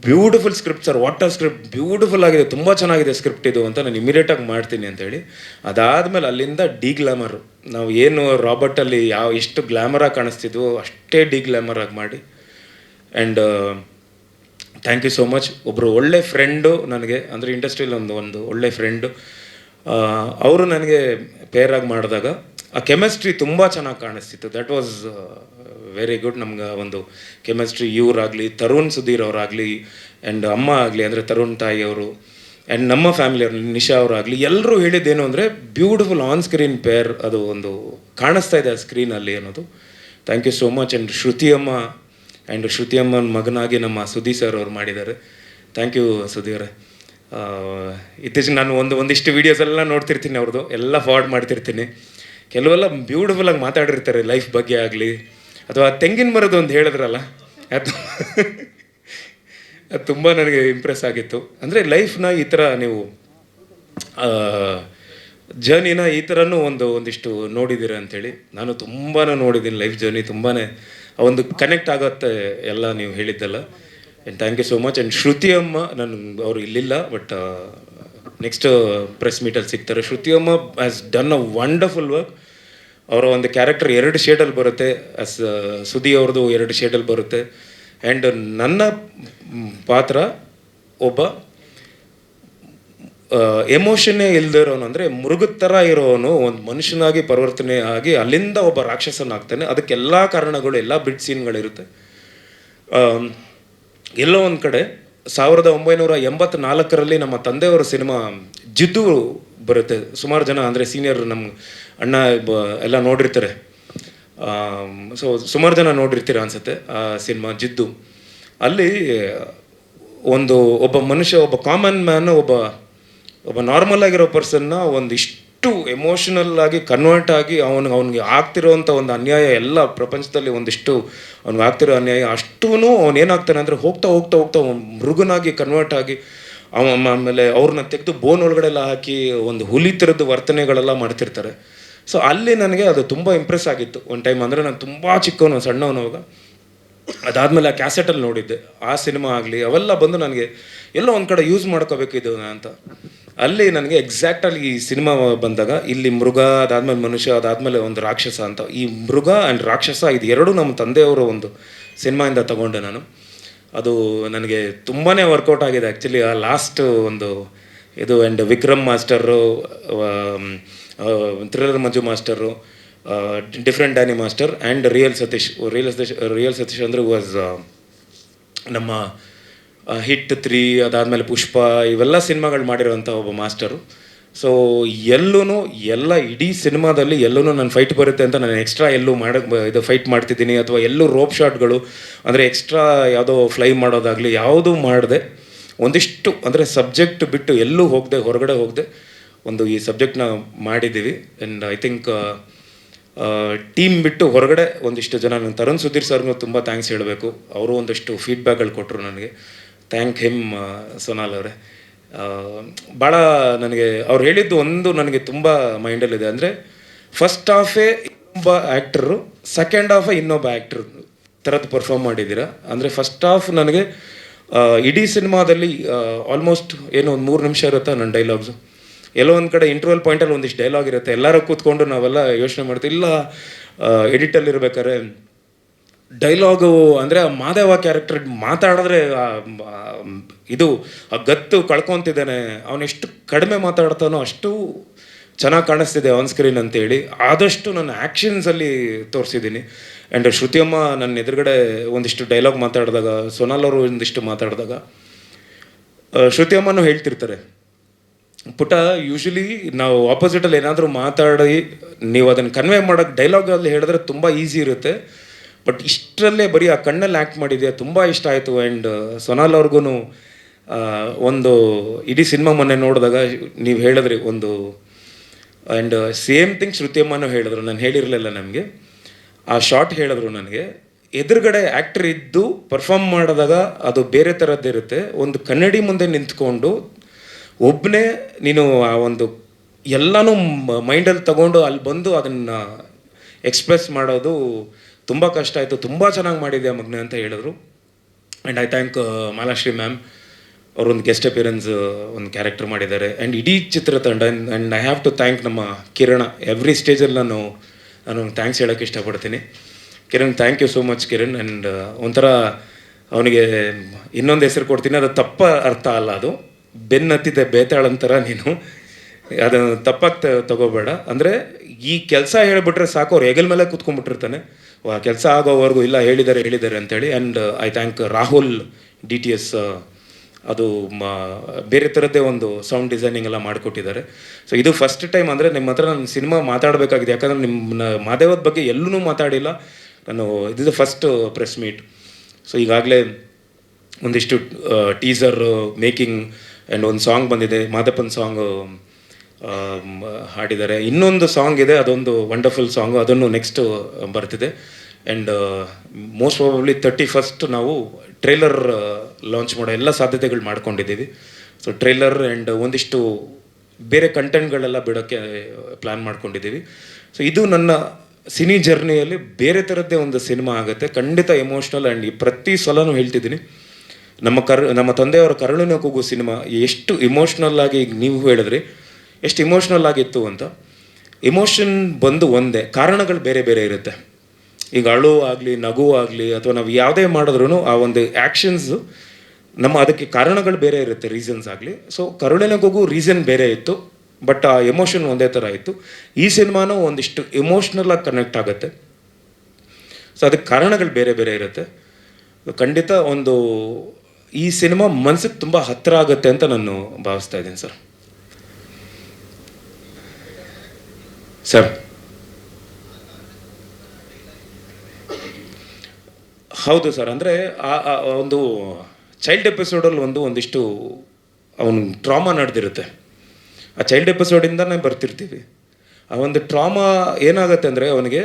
beautiful script sir, water script beautiful ಆಗಿದೆ, ತುಂಬ ಚೆನ್ನಾಗಿದೆ ಸ್ಕ್ರಿಪ್ಟ್ ಇದು ಅಂತ. ನಾನು ಇಮಿಡಿಯೇಟಾಗಿ ಮಾಡ್ತೀನಿ ಅಂತೇಳಿ. ಅದಾದಮೇಲೆ ಅಲ್ಲಿಂದ ಗ್ಲಾಮರು, ನಾವು ಏನು ರಾಬರ್ಟಲ್ಲಿ ಎಷ್ಟು ಗ್ಲಾಮರಾಗಿ ಕಾಣಿಸ್ತಿದ್ವೋ ಅಷ್ಟೇ ಗ್ಲಾಮರಾಗಿ ಮಾಡಿ. And thank you so much. ಒಬ್ಬರು ಒಳ್ಳೆ ಫ್ರೆಂಡು ನನಗೆ, ಅಂದರೆ ಇಂಡಸ್ಟ್ರಿಯಲ್ಲಿ ಒಂದು ಒಳ್ಳೆ ಫ್ರೆಂಡು, ಅವರು ನನಗೆ ಪೇರಾಗಿ ಮಾಡಿದಾಗ ಆ ಕೆಮಿಸ್ಟ್ರಿ ತುಂಬ ಚೆನ್ನಾಗಿ ಕಾಣಿಸ್ತಿತ್ತು. That was very good. ನಮ್ಗೆ ಒಂದು ಕೆಮಿಸ್ಟ್ರಿ ಇವರಾಗಲಿ, ತರುಣ್ ಸುಧೀರ್ ಅವರಾಗಲಿ, ಆ್ಯಂಡ್ ಅಮ್ಮ ಆಗಲಿ ಅಂದರೆ ತರುಣ್ ತಾಯಿ ಅವರು, ಆ್ಯಂಡ್ ನಮ್ಮ ಫ್ಯಾಮಿಲಿಯವ್ರು ನಿಶಾ ಅವರಾಗಲಿ, ಎಲ್ಲರೂ ಹೇಳಿದ್ದೇನು ಅಂದರೆ ಬ್ಯೂಟಿಫುಲ್ ಆನ್ ಸ್ಕ್ರೀನ್ ಪೇರ್, ಅದು ಒಂದು ಕಾಣಿಸ್ತಾ ಇದೆ ಆ ಸ್ಕ್ರೀನಲ್ಲಿ ಅನ್ನೋದು. Thank you so much. And Shruti ಅಮ್ಮನ ಮಗನಾಗಿ ನಮ್ಮ ಸುಧೀರ್ ಸರ್ ಅವ್ರು ಮಾಡಿದ್ದಾರೆ. ಥ್ಯಾಂಕ್ ಯು ಸುಧೀರ್ ಅವರೇ. ಇತ್ತೀಚೆಗೆ ನಾನು ಒಂದಿಷ್ಟು ವೀಡಿಯೋಸ್ ಎಲ್ಲ ನೋಡ್ತಿರ್ತೀನಿ, ಅವ್ರದ್ದು ಎಲ್ಲ ಫಾರ್ವರ್ಡ್ ಮಾಡ್ತಿರ್ತೀನಿ. ಕೆಲವೆಲ್ಲ ಬ್ಯೂಟಿಫುಲ್ಲಾಗಿ ಮಾತಾಡಿರ್ತಾರೆ ಲೈಫ್ ಬಗ್ಗೆ ಆಗಲಿ, ಅಥವಾ ತೆಂಗಿನ ಮರದ ಒಂದು ಹೇಳಿದ್ರಲ್ಲ, ಅದು ತುಂಬ ನನಗೆ ಇಂಪ್ರೆಸ್ ಆಗಿತ್ತು. ಅಂದರೆ ಲೈಫ್ನ ಈ ಥರ ನೀವು ಜರ್ನಿನ ಈ ಥರನೂ ಒಂದಿಷ್ಟು ನೋಡಿದ್ದೀರ ಅಂಥೇಳಿ. ನಾನು ತುಂಬಾ ನೋಡಿದ್ದೀನಿ ಲೈಫ್ ಜರ್ನಿ, ತುಂಬಾ ಒಂದು ಕನೆಕ್ಟ್ ಆಗುತ್ತೆ ಎಲ್ಲ ನೀವು ಹೇಳಿದ್ದೆಲ್ಲ. And thank you so much. And Shruti ಅಮ್ಮ, ಅವರು ಇಲ್ಲಿಲ್ಲ, ಬಟ್ ನೆಕ್ಸ್ಟ್ ಪ್ರೆಸ್ ಮೀಟಲ್ಲಿ ಸಿಗ್ತಾರೆ. ಶ್ರುತಿ ಅಮ್ಮ has done a wonderful work. ಅವರ ಒಂದು ಕ್ಯಾರೆಕ್ಟರ್ 2 ಶೇಡಲ್ಲಿ ಬರುತ್ತೆ, ಆಸ್ ಸುದಿ ಅವ್ರದ್ದು 2 ಶೇಡಲ್ಲಿ ಬರುತ್ತೆ. ಆ್ಯಂಡ್ ನನ್ನ ಪಾತ್ರ ಒಬ್ಬ ಎಮೋಷನ್ನೇ ಇಲ್ಲದೆ ಇರೋನು, ಅಂದರೆ ಮೃಗದ ಥರ ಇರೋನು ಒಂದು ಮನುಷ್ಯನಾಗಿ ಪರಿವರ್ತನೆ ಆಗಿ ಅಲ್ಲಿಂದ ಒಬ್ಬ ರಾಕ್ಷಸನಾಗ್ತಾನೆ. ಅದಕ್ಕೆಲ್ಲ ಕಾರಣಗಳು, ಎಲ್ಲ ಬಿಟ್ ಸೀನ್ಗಳಿರುತ್ತೆ. ಎಲ್ಲೋ ಒಂದು ಕಡೆ 1984ರಲ್ಲಿ ನಮ್ಮ ತಂದೆಯವರ ಸಿನಿಮಾ ಜಿದ್ದು ಬರುತ್ತೆ. ಸುಮಾರು ಜನ ಅಂದರೆ ಸೀನಿಯರ್ ನಮ್ಮ ಅಣ್ಣ ಎಲ್ಲ ನೋಡಿರ್ತಾರೆ. ಸೊ ಸುಮಾರು ಜನ ನೋಡಿರ್ತೀರ ಅನಿಸುತ್ತೆ ಆ ಸಿನಿಮಾ ಜಿದ್ದು. ಅಲ್ಲಿ ಒಬ್ಬ ಮನುಷ್ಯ, ಒಬ್ಬ ಕಾಮನ್ ಮ್ಯಾನು, ಒಬ್ಬ ನಾರ್ಮಲ್ ಆಗಿರೋ ಪರ್ಸನ್ನ ಒಂದಿಷ್ಟು ಎಮೋಷನಲ್ ಆಗಿ ಕನ್ವರ್ಟ್ ಆಗಿ ಅವನಿಗೆ ಆಗ್ತಿರೋವಂಥ ಒಂದು ಅನ್ಯಾಯ, ಎಲ್ಲ ಪ್ರಪಂಚದಲ್ಲಿ ಒಂದಿಷ್ಟು ಅವ್ನಿಗೆ ಆಗ್ತಿರೋ ಅನ್ಯಾಯ ಅಷ್ಟೂ ಅವನೇನಾಗ್ತಾನೆ ಅಂದರೆ ಹೋಗ್ತಾ ಹೋಗ್ತಾ ಹೋಗ್ತಾ ಮೃಗನಾಗಿ ಕನ್ವರ್ಟ್ ಆಗಿ ಆಮೇಲೆ ಅವ್ರನ್ನ ತೆಗೆದು ಬೋನ್ ಒಳಗಡೆ ಎಲ್ಲ ಹಾಕಿ ಒಂದು ಹುಲಿ ಥರದ್ದು ವರ್ತನೆಗಳೆಲ್ಲ ಮಾಡ್ತಿರ್ತಾರೆ. ಸೊ ಅಲ್ಲಿ ನನಗೆ ಅದು ತುಂಬ ಇಂಪ್ರೆಸ್ ಆಗಿತ್ತು ಒಂದು ಟೈಮ್. ಅಂದರೆ ನಾನು ತುಂಬ ಚಿಕ್ಕವನು, ಸಣ್ಣವನವಾಗ. ಅದಾದಮೇಲೆ ಆ ಕ್ಯಾಸೆಟಲ್ಲಿ ನೋಡಿದ್ದೆ ಆ ಸಿನಿಮಾ ಆಗಲಿ, ಅವೆಲ್ಲ ಬಂದು ನನಗೆ ಎಲ್ಲೋ ಒಂದು ಕಡೆ ಯೂಸ್ ಮಾಡ್ಕೋಬೇಕು ಇದು ಅಂತ. ಅಲ್ಲಿ ನನಗೆ ಎಕ್ಸಾಕ್ಟಾಗಿ ಈ ಸಿನಿಮಾ ಬಂದಾಗ ಇಲ್ಲಿ ಮೃಗ, ಅದಾದಮೇಲೆ ಮನುಷ್ಯ, ಅದಾದಮೇಲೆ ಒಂದು ರಾಕ್ಷಸ ಅಂತ, ಈ ಮೃಗ ಆ್ಯಂಡ್ ರಾಕ್ಷಸ ಇದು ಎರಡೂ ನಮ್ಮ ತಂದೆಯವರ ಒಂದು ಸಿನಿಮಾಯಿಂದ ತಗೊಂಡೆ ನಾನು. ಅದು ನನಗೆ ತುಂಬಾ ವರ್ಕೌಟ್ ಆಗಿದೆ ಆ್ಯಕ್ಚುಲಿ. ಆ ಲಾಸ್ಟ್ ಒಂದು ಇದು, and Vikram master, thriller Manju master, different Danny master, and real Satish ಅಂದರೆ ವಾಸ್ ನಮ್ಮ ಹಿಟ್ 3, ಅದಾದಮೇಲೆ ಪುಷ್ಪ, ಇವೆಲ್ಲ ಸಿನಿಮಾಗಳು ಮಾಡಿರೋಂಥ ಒಬ್ಬ ಮಾಸ್ಟರು. ಸೊ ಎಲ್ಲ ಇಡೀ ಸಿನಿಮಾದಲ್ಲಿ ಎಲ್ಲೂ ನನ್ನ ಫೈಟ್ ಬರುತ್ತೆ ಅಂತ ನಾನು ಎಕ್ಸ್ಟ್ರಾ ಎಲ್ಲೂ ಇದು ಫೈಟ್ ಮಾಡ್ತಿದ್ದೀನಿ, ಅಥವಾ ಎಲ್ಲೂ ರೋಪ್ ಶಾಟ್ಗಳು ಅಂದರೆ ಎಕ್ಸ್ಟ್ರಾ ಯಾವುದೋ ಫ್ಲೈ ಮಾಡೋದಾಗಲಿ ಯಾವುದೂ ಮಾಡದೆ, ಒಂದಿಷ್ಟು ಅಂದರೆ ಸಬ್ಜೆಕ್ಟ್ ಬಿಟ್ಟು ಎಲ್ಲೂ ಹೊರಗಡೆ ಹೋಗದೆ ಈ ಸಬ್ಜೆಕ್ಟ್ನ ಮಾಡಿದ್ದೀವಿ. ಆ್ಯಂಡ್ ಐ ಥಿಂಕ್ ಟೀಮ್ ಬಿಟ್ಟು ಹೊರಗಡೆ ಒಂದಿಷ್ಟು ಜನ, ನನ್ನ ತರುಣ್ ಸುಧೀರ್ ಸರ್ಗೂ ತುಂಬ ಥ್ಯಾಂಕ್ಸ್ ಹೇಳಬೇಕು. ಅವರು ಒಂದಷ್ಟು ಫೀಡ್ಬ್ಯಾಕ್ಗಳು ಕೊಟ್ಟರು ನನಗೆ. ಥ್ಯಾಂಕ್ ಹಿಮ್ ಸೊನಾಲ್ ಅವರೇ. ಭಾಳ ನನಗೆ ಅವ್ರು ಹೇಳಿದ್ದು ನನಗೆ ತುಂಬ ಮೈಂಡಲ್ಲಿದೆ. ಅಂದರೆ ಫಸ್ಟ್ ಹಾಫೇ ಇನ್ನೊಬ್ಬ ಆ್ಯಕ್ಟರು, ಸೆಕೆಂಡ್ ಹಾಫೇ ಇನ್ನೊಬ್ಬ ಆ್ಯಕ್ಟ್ರು ಥರದ್ದು ಪರ್ಫಾರ್ಮ್ ಮಾಡಿದ್ದೀರಾ. ಅಂದರೆ ಫಸ್ಟ್ ಹಾಫ್ ನನಗೆ ಇಡೀ ಸಿನಿಮಾದಲ್ಲಿ ಆಲ್ಮೋಸ್ಟ್ ಏನೋ ಒಂದು 3 ನಿಮಿಷ ಇರುತ್ತೆ ನನ್ನ ಡೈಲಾಗ್ಸು. ಎಲ್ಲೋ ಒಂದು ಕಡೆ ಇಂಟರ್ವಲ್ ಪಾಯಿಂಟಲ್ಲಿ ಒಂದಿಷ್ಟು ಡೈಲಾಗ್ ಇರುತ್ತೆ, ಎಲ್ಲರೂ ಕೂತ್ಕೊಂಡು ನಾವೆಲ್ಲ ಯೋಚನೆ ಮಾಡ್ತೀವಿ. ಇಲ್ಲ ಎಡಿಟಲ್ಲಿ ಇರ್ಬೇಕಾದ್ರೆ ಡೈಲಾಗು ಅಂದರೆ ಆ ಮಾದೇವ ಕ್ಯಾರೆಕ್ಟರ್ ಮಾತಾಡಿದ್ರೆ ಇದು ಆ ಗತ್ತು ಕಳ್ಕೊತಿದ್ದಾನೆ, ಅವನೆಷ್ಟು ಕಡಿಮೆ ಮಾತಾಡ್ತಾನೋ ಅಷ್ಟು ಚೆನ್ನಾಗಿ ಕಾಣಿಸ್ತಿದೆ ಆನ್ ಸ್ಕ್ರೀನ್ ಅಂತೇಳಿ ಆದಷ್ಟು ನನ್ನ ಆ್ಯಕ್ಷನ್ಸಲ್ಲಿ ತೋರಿಸಿದ್ದೀನಿ. ಆ್ಯಂಡ್ ಶ್ರುತಿಯಮ್ಮ ನನ್ನ ಎದುರುಗಡೆ ಒಂದಿಷ್ಟು ಡೈಲಾಗ್ ಮಾತಾಡಿದಾಗ, ಸೊನಾಲ್ ಅವರು ಒಂದಿಷ್ಟು ಮಾತಾಡಿದಾಗ ಶ್ರುತಿಯಮ್ಮನೂ ಹೇಳ್ತಿರ್ತಾರೆ, ಪುಟ ಯೂಶ್ವಲಿ ನಾವು ಆಪೋಸಿಟಲ್ಲಿ ಏನಾದರೂ ಮಾತಾಡಿ ನೀವು ಅದನ್ನು ಕನ್ವೆ ಮಾಡೋಕ್ಕೆ ಡೈಲಾಗಲ್ಲಿ ಹೇಳಿದ್ರೆ ತುಂಬ ಈಸಿ ಇರುತ್ತೆ, ಬಟ್ ಇಷ್ಟರಲ್ಲೇ ಬರೀ ಆ ಕಣ್ಣಲ್ಲಿ ಆ್ಯಕ್ಟ್ ಮಾಡಿದೆ, ತುಂಬ ಇಷ್ಟ ಆಯಿತು. ಆ್ಯಂಡ್ ಸೊನಾಲ್ ಅವ್ರಿಗೂ ಒಂದು ಇಡೀ ಸಿನಿಮಾ ಮೊನ್ನೆ ನೋಡಿದಾಗ ನೀವು ಹೇಳಿದ್ರಿ ಒಂದು, ಆ್ಯಂಡ್ ಸೇಮ್ ಥಿಂಗ್ ಶ್ರುತಿಯಮ್ಮನೂ ಹೇಳಿದ್ರು, ನಾನು ಹೇಳಿರಲಿಲ್ಲ ನಮಗೆ ಆ ಶಾರ್ಟ್ ಹೇಳಿದ್ರು ನನಗೆ, ಎದುರುಗಡೆ ಆ್ಯಕ್ಟರ್ ಇದ್ದು ಪರ್ಫಾರ್ಮ್ ಮಾಡಿದಾಗ ಅದು ಬೇರೆ ಥರದ್ದಿರುತ್ತೆ. ಒಂದು ಕನ್ನಡಿ ಮುಂದೆ ನಿಂತ್ಕೊಂಡು ಒಬ್ಬನೇ ನೀನು ಆ ಒಂದು ಎಲ್ಲನೂ ಮೈಂಡಲ್ಲಿ ತಗೊಂಡು ಅಲ್ಲಿ ಬಂದು ಅದನ್ನು ಎಕ್ಸ್ಪ್ರೆಸ್ ಮಾಡೋದು ತುಂಬ ಕಷ್ಟ ಆಯಿತು, ತುಂಬ ಚೆನ್ನಾಗಿ ಮಾಡಿದೆ ಮಗ್ನೆ ಅಂತ ಹೇಳಿದ್ರು. And I thank Malashri ma'am, ಅವರೊಂದು ಗೆಸ್ಟ್ ಅಪಿಯರೆನ್ಸ್ ಒಂದು ಕ್ಯಾರೆಕ್ಟರ್ ಮಾಡಿದ್ದಾರೆ. ಆ್ಯಂಡ್ ಇಡೀ ಚಿತ್ರತಂಡ, and I have to thank ನಮ್ಮ ಕಿರಣ. ಎವ್ರಿ ಸ್ಟೇಜಲ್ಲಿ ನಾನು ಥ್ಯಾಂಕ್ಸ್ ಹೇಳೋಕ್ಕೆ ಇಷ್ಟಪಡ್ತೀನಿ. Kiran, thank you so much Kiran. And ಒಂಥರ ಅವನಿಗೆ ಇನ್ನೊಂದು ಹೆಸರು ಕೊಡ್ತೀನಿ, ಅದು ತಪ್ಪ ಅರ್ಥ ಅಲ್ಲ, ಅದು ಬೆನ್ನತ್ತಿದ್ದೆ ಬೇತಾಳಂತರ ನೀನು, ಅದು ತಪ್ಪಾಗಿ ತಗೋಬೇಡ. ಅಂದರೆ ಈ ಕೆಲಸ ಹೇಳಿಬಿಟ್ರೆ ಸಾಕು, ಅವ್ರು ಹೆಗಲ ಮೇಲೆ ಕೂತ್ಕೊಂಡ್ಬಿಟ್ಟಿರ್ತಾನೆ, ಆ ಕೆಲಸ ಆಗೋವರೆಗೂ ಇಲ್ಲ ಹೇಳಿದ್ದಾರೆ ಅಂತೇಳಿ. And I thank Rahul DTS, ಅದು ಬೇರೆ ಥರದ್ದೇ ಒಂದು ಸೌಂಡ್ ಡಿಸೈನಿಂಗ್ ಎಲ್ಲ ಮಾಡಿಕೊಟ್ಟಿದ್ದಾರೆ. ಸೊ ಇದು ಫಸ್ಟ್ ಟೈಮ್ ಅಂದರೆ ನಿಮ್ಮ ಹತ್ರ ನಾನು ಸಿನಿಮಾ ಮಾತಾಡಬೇಕಾಗಿದೆ, ಯಾಕಂದರೆ ನಿಮ್ಮ ಮಾದೇವದ ಬಗ್ಗೆ ಎಲ್ಲೂ ಮಾತಾಡಿಲ್ಲ ನಾನು, ಇದು ಫಸ್ಟ್ ಪ್ರೆಸ್ ಮೀಟ್. ಸೊ ಈಗಾಗಲೇ ಒಂದಿಷ್ಟು ಟೀಸರ್ ಮೇಕಿಂಗ್ ಆ್ಯಂಡ್ ಒಂದು ಸಾಂಗ್ ಬಂದಿದೆ, ಮಾದಪ್ಪನ ಸಾಂಗು ಹಾಡಿದ್ದಾರೆ, ಇನ್ನೊಂದು ಸಾಂಗ್ ಇದೆ, ಅದೊಂದು ವಂಡರ್ಫುಲ್ ಸಾಂಗು, ಅದನ್ನು ನೆಕ್ಸ್ಟ್ ಬರ್ತಿದೆ. ಆ್ಯಂಡ್ ಮೋಸ್ಟ್ ಪ್ರಾಬಬ್ಲಿ 31st ನಾವು ಟ್ರೇಲರ್ ಲಾಂಚ್ ಮಾಡೋ ಎಲ್ಲ ಸಾಧ್ಯತೆಗಳು ಮಾಡ್ಕೊಂಡಿದ್ದೀವಿ. ಸೊ ಟ್ರೇಲರ್ ಆ್ಯಂಡ್ ಒಂದಿಷ್ಟು ಬೇರೆ ಕಂಟೆಂಟ್ಗಳೆಲ್ಲ ಬಿಡೋಕ್ಕೆ ಪ್ಲ್ಯಾನ್ ಮಾಡ್ಕೊಂಡಿದ್ದೀವಿ. ಸೊ ಇದು ನನ್ನ ಸಿನಿ ಜರ್ನಿಯಲ್ಲಿ ಬೇರೆ ಥರದ್ದೇ ಒಂದು ಸಿನಿಮಾ ಆಗುತ್ತೆ, ಖಂಡಿತ ಎಮೋಷ್ನಲ್. ಆ್ಯಂಡ್ ಪ್ರತಿ ಸಲನೂ ಹೇಳ್ತಿದ್ದೀನಿ, ನಮ್ಮ ತಂದೆಯವರ ಕರುಳಿನ ಕೂಗು ಸಿನಿಮಾ ಎಷ್ಟು ಇಮೋಷ್ನಲ್ ಆಗಿ, ಈಗ ನೀವು ಹೇಳಿದ್ರಿ ಎಷ್ಟು ಇಮೋಷ್ನಲ್ ಆಗಿತ್ತು ಅಂತ. ಇಮೋಷನ್ ಬಂದು ಒಂದೇ, ಕಾರಣಗಳು ಬೇರೆ ಬೇರೆ ಇರುತ್ತೆ. ಈಗ ಅಳು ಆಗಲಿ, ನಗು ಆಗಲಿ, ಅಥವಾ ನಾವು ಯಾವುದೇ ಮಾಡಿದ್ರೂ ಆ ಒಂದು ಆ್ಯಕ್ಷನ್ಸು ಅದಕ್ಕೆ ಕಾರಣಗಳು ಬೇರೆ ಇರುತ್ತೆ, ರೀಸನ್ಸ್ ಆಗಲಿ. ಸೊ ಕರುಳಿನ ಕೂಗು ರೀಸನ್ ಬೇರೆ ಇತ್ತು, ಬಟ್ ಆ ಎಮೋಷನ್ ಒಂದೇ ಥರ ಇತ್ತು. ಈ ಸಿನಿಮಾನೂ ಒಂದಿಷ್ಟು ಎಮೋಷ್ನಲಾಗಿ ಕನೆಕ್ಟ್ ಆಗುತ್ತೆ, ಸೊ ಅದಕ್ಕೆ ಕಾರಣಗಳು ಬೇರೆ ಬೇರೆ ಇರುತ್ತೆ. ಖಂಡಿತ ಒಂದು ಈ ಸಿನಿಮಾ ಮನಸ್ಸಿಗೆ ತುಂಬ ಹತ್ತಿರ ಆಗುತ್ತೆ ಅಂತ ನಾನು ಭಾವಿಸ್ತಾ ಇದ್ದೀನಿ ಸರ್. ಹೌದು ಸರ್, ಅಂದರೆ ಆ ಒಂದು ಚೈಲ್ಡ್ ಎಪಿಸೋಡಲ್ಲಿ ಒಂದಿಷ್ಟು ಅವನು ಟ್ರಾಮಾ ನಡೆದಿರುತ್ತೆ, ಆ ಚೈಲ್ಡ್ ಎಪಿಸೋಡಿಂದನೇ ಬರ್ತಿರ್ತೀವಿ. ಆ ಒಂದು ಟ್ರಾಮಾ ಏನಾಗುತ್ತೆ ಅಂದರೆ ಅವನಿಗೆ